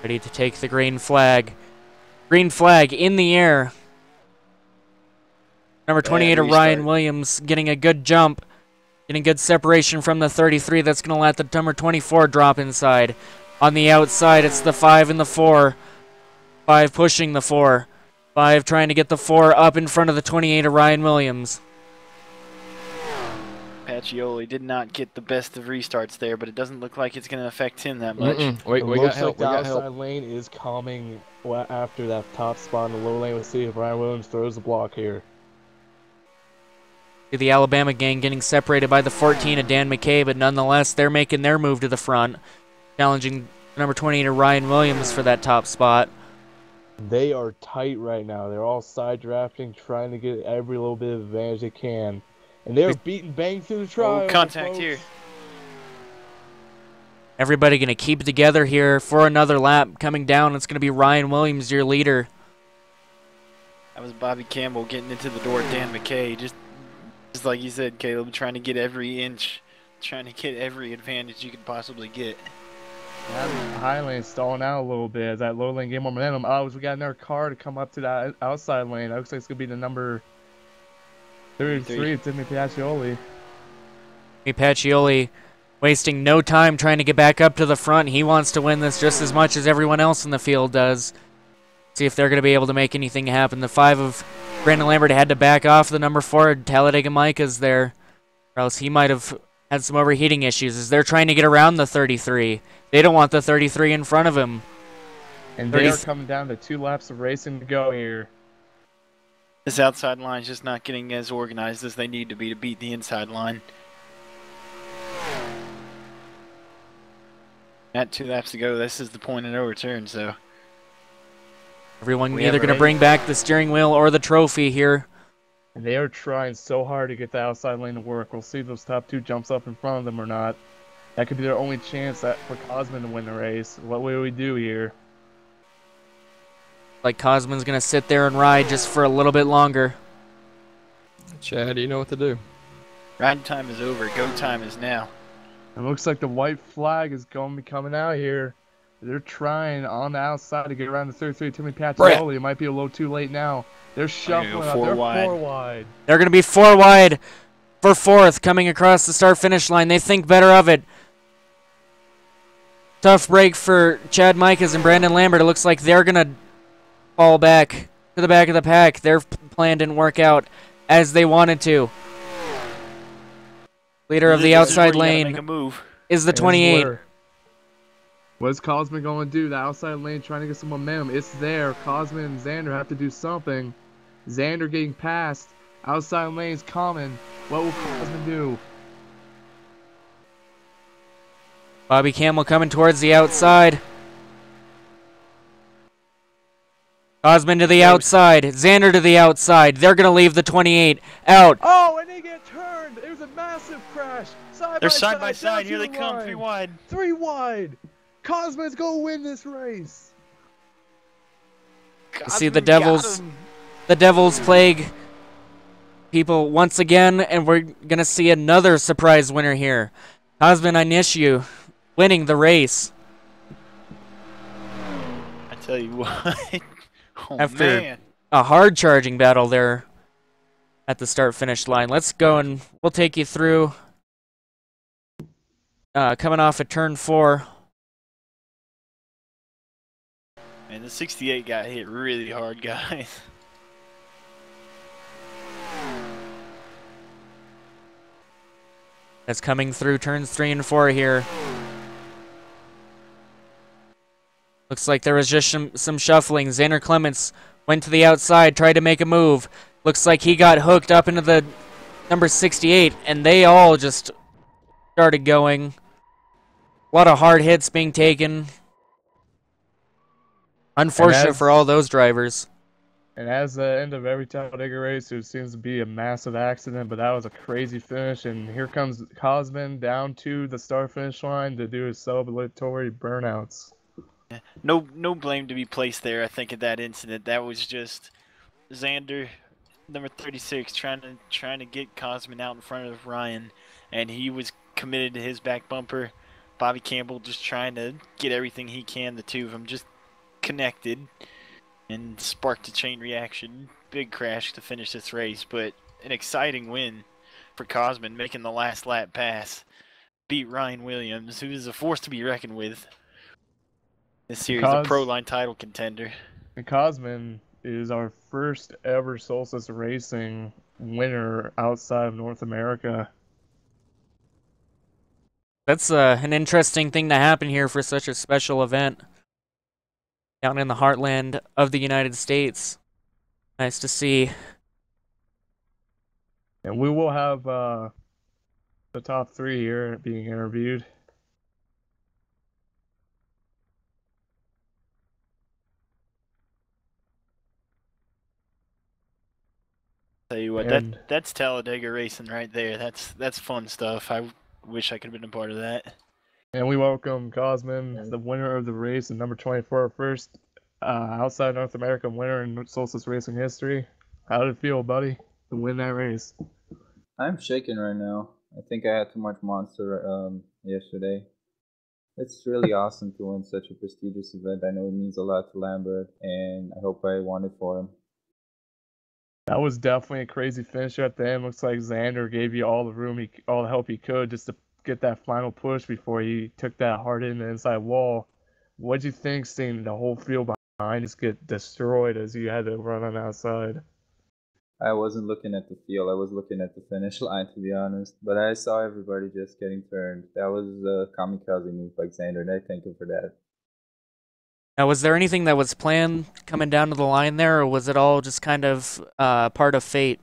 Ready to take the green flag. Green flag in the air. Number 28 of Ryan Williams getting a good jump. Getting good separation from the 33. That's going to let the number 24 drop inside. On the outside, it's the 5 and the 4. 5 pushing the 4. 5 trying to get the 4 up in front of the 28 of Ryan Williams. Pacioli did not get the best of restarts there, but it doesn't look like it's going to affect him that much. Wait, we got help. The outside lane is coming after that top spot in the low lane. Let's see if Ryan Williams throws the block here. The Alabama gang getting separated by the 14 of Dan McKay, but nonetheless, they're making their move to the front, challenging number 28 of Ryan Williams for that top spot. They are tight right now. They're all side drafting, trying to get every little bit of advantage they can. And they're beating bang through the trial. Contact here. Everybody going to keep it together here for another lap. Coming down, it's going to be Ryan Williams, your leader. That was Bobby Campbell getting into the door. Dan McKay, just like you said, Caleb, trying to get every inch, trying to get every advantage you could possibly get. That high lane stalling out a little bit as that low lane gained more momentum. Oh, we got another car to come up to that outside lane. That looks like it's going to be the number 33, Timmy Pacioli. Pacioli wasting no time trying to get back up to the front. He wants to win this just as much as everyone else in the field does. See if they're going to be able to make anything happen. The 5 of Brandon Lambert had to back off. The number 4, Talladega Micah's there. Or else he might have had some overheating issues as they're trying to get around the 33. They don't want the 33 in front of him. And they are coming down to 2 laps of racing to go here. This outside line is just not getting as organized as they need to be to beat the inside line. At 2 laps to go, this is the point of no return, so. Everyone either going to bring back the steering wheel or the trophy here. And they are trying so hard to get the outside lane to work. We'll see if those top 2 jumps up in front of them or not. That could be their only chance for Cosman to win the race. What will we do here? Like Cosman's going to sit there and ride just for a little bit longer. Chad, you know what to do. Ride time is over. Go time is now. It looks like the white flag is going to be coming out here. They're trying on the outside to get around the 33. Timmy Pacioli. It might be a little too late now. They're shuffling up. They're 4 wide. They're going to be 4 wide for 4th coming across the start-finish line. They think better of it. Tough break for Chad Micahs and Brandon Lambert. It looks like they're going to fall back to the back of the pack. Their plan didn't work out. as they wanted to. Leader of the outside lane make a move. is the 28. What's Cosman going to do? The outside lane trying to get some momentum. It's there. Cosman and Xander have to do something. Xander getting past. Outside lane's common. What will Cosman do? Bobby Campbell coming towards the outside. Cosman to the outside. Xander to the outside. They're going to leave the 28 out. Oh, and they get turned. It was a massive crash. They're side by side. Here they come. 3 wide. 3 wide. Cosman's going to win this race. You see the Devils plague people once again, and we're going to see another surprise winner here. Cosman Inishu winning the race. I tell you what. Oh, After man. a hard charging battle there at the start-finish line. Let's go and we'll take you through coming off at turn 4. And the 68 got hit really hard, guys. That's coming through turns 3 and 4 here. Looks like there was just some shuffling. Xander Clements went to the outside, tried to make a move. Looks like he got hooked up into the number 68, and they all just started going. A lot of hard hits being taken. Unfortunate for all those drivers. And as the end of every Talladega race, there seems to be a massive accident, but that was a crazy finish. And here comes Cosman down to the start-finish line to do his celebratory burnouts. No blame to be placed there, I think, at that incident. That was just Xander, number 36, trying to get Cosman out in front of Ryan, and he was committed to his back bumper. Bobby Campbell just trying to get everything he can. The two of them just connected and sparked a chain reaction. Big crash to finish this race, but an exciting win for Cosman, making the last lap pass. Beat Ryan Williams, who is a force to be reckoned with. This series, a Pro Line title contender. And Cosman is our first ever Solstice Racing winner outside of North America. That's an interesting thing to happen here for such a special event. Down in the heartland of the United States. Nice to see. And we will have the top 3 here being interviewed. Tell you what, that's Talladega racing right there. That's fun stuff. I wish I could have been a part of that. And we welcome Cosman, the winner of the race, and number 24, first outside North America winner in Solstice Racing history. How did it feel, buddy, to win that race? I'm shaking right now. I think I had too much Monster yesterday. It's really awesome to win such a prestigious event. I know it means a lot to Lambert, and I hope I won it for him. That was definitely a crazy finish at the end. Looks like Xander gave you all the room, all the help he could just to get that final push before he took that hard in the inside wall. What'd you think seeing the whole field behind just get destroyed as you had to run on outside? I wasn't looking at the field. I was looking at the finish line, to be honest. But I saw everybody just getting turned. That was a kamikaze move by Xander, and I thank him for that. Now, was there anything that was planned coming down to the line there, or was it all just kind of part of fate?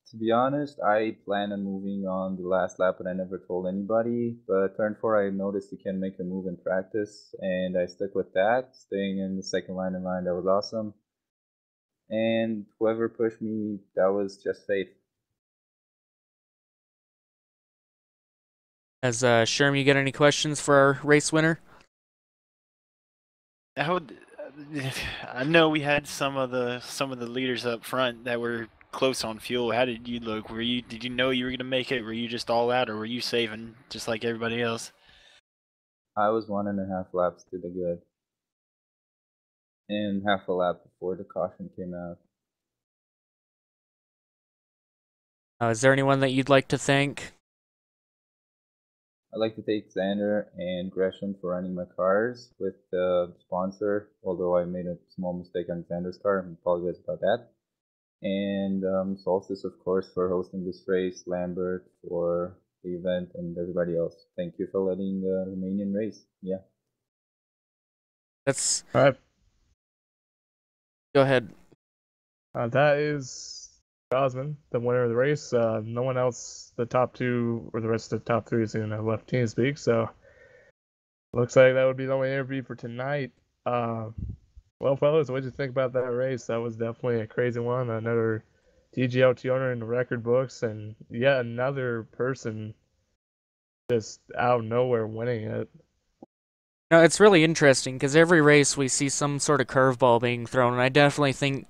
To be honest, I planned on moving on the last lap, but I never told anybody. But turn 4, I noticed you can make a move in practice, and I stuck with that, staying in the second line in line. That was awesome. And whoever pushed me, that was just fate. As Sherm, you got any questions for our race winner? I know we had some of the leaders up front that were close on fuel. How did you look? Did you know you were gonna make it? Were you just all out, or were you saving just like everybody else? I was 1.5 laps to the good, and half a lap before the caution came out. Is there anyone that you'd like to thank? I'd like to thank Xander and Gresham for running my cars with the sponsor, although I made a small mistake on Xander's car. I apologize about that. And Solstice, of course, for hosting this race, Lambert for the event, and everybody else. Thank you for letting the Romanian race. Yeah. That's. All right. Go ahead. That is Osman, the winner of the race. No one else, the top two or the rest of the top three, is going to left team speak. So looks like that would be the only interview for tonight. Well, fellas, what did you think about that race? That was definitely a crazy one. Another DGL 200 in the record books, and yet another person just out of nowhere winning it. No, it's really interesting because every race we see some sort of curveball being thrown, and I definitely think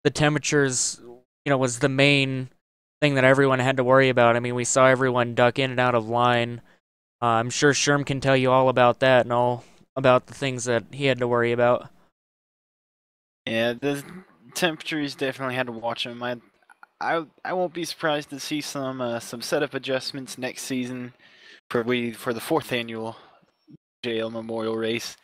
the temperatures, was the main thing that everyone had to worry about. I mean, we saw everyone duck in and out of line. I'm sure Sherm can tell you all about that and all about the things that he had to worry about. Yeah, the temperatures definitely had to watch them. I won't be surprised to see some setup adjustments next season for the fourth annual JL Memorial Race.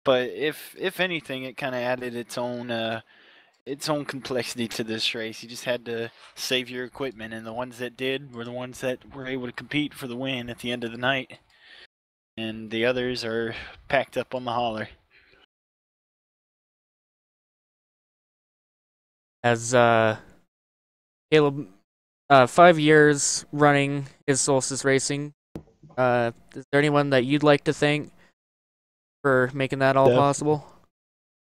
But if anything, it kind of added its own complexity to this race. You just had to save your equipment, and the ones that did were the ones that were able to compete for the win at the end of the night. And the others are packed up on the hauler. As Caleb, 5 years running is Solstice Racing. Is there anyone that you'd like to thank for making that all possible?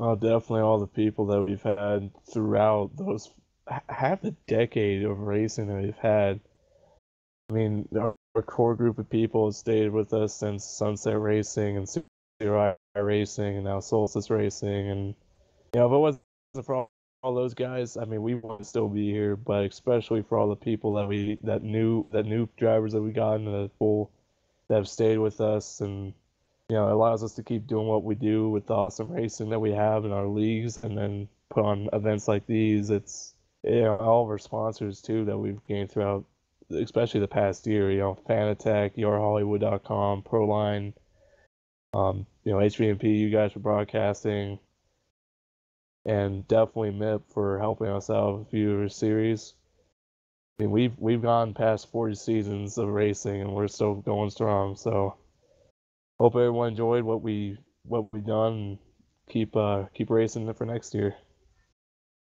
Oh, definitely all the people that we've had throughout those half a decade of racing that we've had. I mean, our core group of people has stayed with us since Sunset Racing and Zero Eye Racing and now Solstice Racing. And, if it wasn't for all those guys, I mean, we would still be here, but especially for all the people that new drivers that we got into the pool that have stayed with us, and it allows us to keep doing what we do with the awesome racing that we have in our leagues, and then put on events like these. It's all of our sponsors too that we've gained throughout, especially the past year. Fanatec, YourHollywood.com, Proline, HVMP, you guys for broadcasting, and definitely MIP for helping us out with a few of our series. I mean, we've gone past 40 seasons of racing, and we're still going strong. So hope everyone enjoyed what we've done, and keep racing for next year.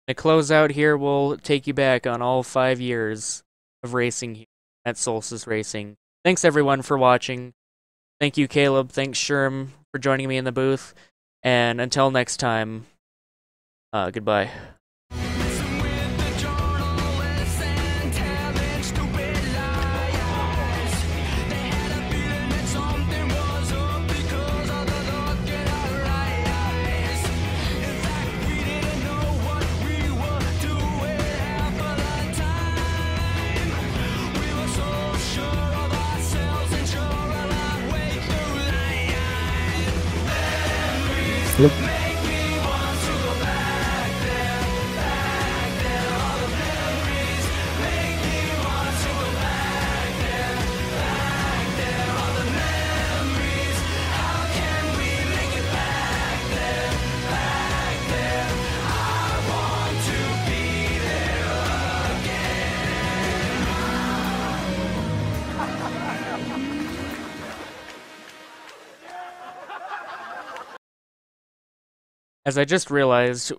To close out here, we'll take you back on all 5 years of racing here at Solstice Racing. Thanks everyone for watching. Thank you, Caleb. Thanks, Sherm, for joining me in the booth. And until next time, goodbye. As I just realized,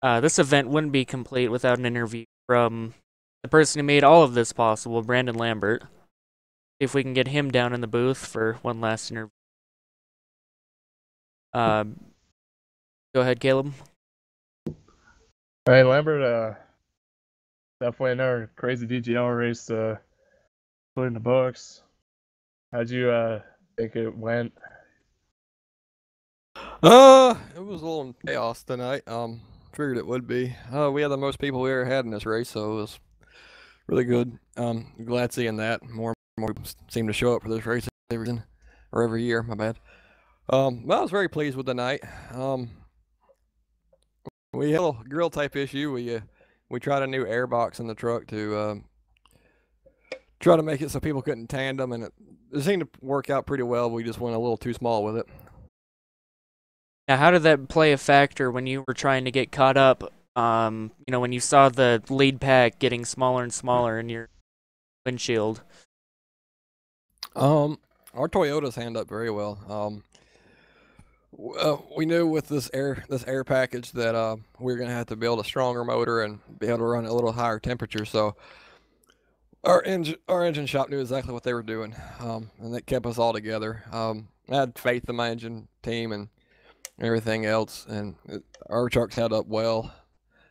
this event wouldn't be complete without an interview from the person who made all of this possible, Brandon Lambert. See if we can get him down in the booth for one last interview. Go ahead, Caleb. All right, Lambert, definitely another crazy DGL race to put in the books. How'd you think it went? It was a little chaos tonight. Figured it would be. We had the most people we ever had in this race, so it was really good. Glad seeing that. More people seem to show up for this race every year. My bad. Well, I was very pleased with the night. We had a little grill type issue. We tried a new air box in the truck to try to make it so people couldn't tandem, and it seemed to work out pretty well. We just went a little too small with it. Now, how did that play a factor when you were trying to get caught up When you saw the lead pack getting smaller and smaller in your windshield? Our Toyotas hand up very well. We knew with this air package that we were gonna have to build a stronger motor and be able to run at a little higher temperature. So our engine shop knew exactly what they were doing, and that kept us all together. I had faith in my engine team and everything else, and our trucks held up well.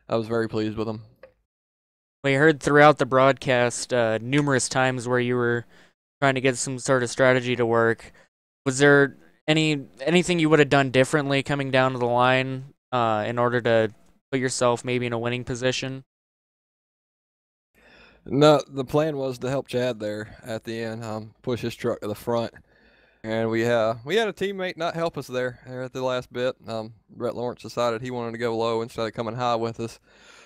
I was very pleased with them. We heard throughout the broadcast numerous times where you were trying to get some sort of strategy to work. Was there anything you would have done differently coming down to the line in order to put yourself maybe in a winning position? No, the plan was to help Chad there at the end, push his truck to the front, and we had a teammate not help us there at the last bit. Brett Lawrence decided he wanted to go low instead of coming high with us.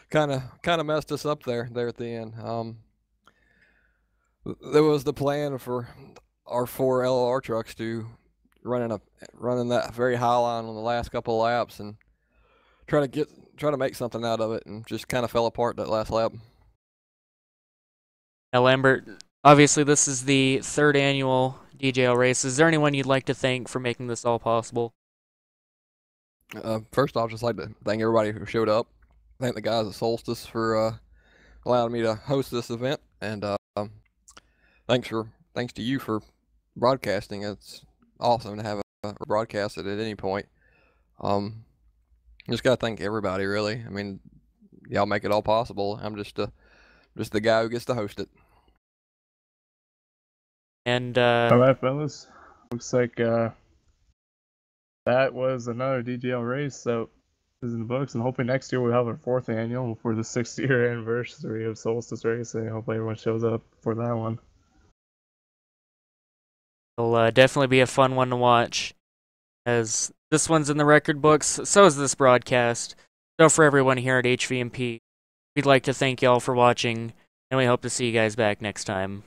Kind of messed us up there at the end. There was the plan for our 4 LLR trucks to running that very high line on the last couple of laps and try to make something out of it, and just kind of fell apart that last lap. Now, Lambert, obviously this is the 3rd annual DJL race. Is there anyone you'd like to thank for making this all possible? First off, just like to thank everybody who showed up. Thank the guys at Solstice for allowing me to host this event, and thanks to you for broadcasting. It's awesome to have a broadcast at any point. Just gotta thank everybody, really. I mean, y'all make it all possible. I'm just the guy who gets to host it. And all right, fellas. Looks like that was another DGL race. So is in the books, and hopefully next year we'll have our 4th annual for the 6th-year anniversary of Solstice Racing. Hopefully everyone shows up for that one. It'll definitely be a fun one to watch, as this one's in the record books. So is this broadcast. So for everyone here at HVMP, we'd like to thank y'all for watching, and we hope to see you guys back next time.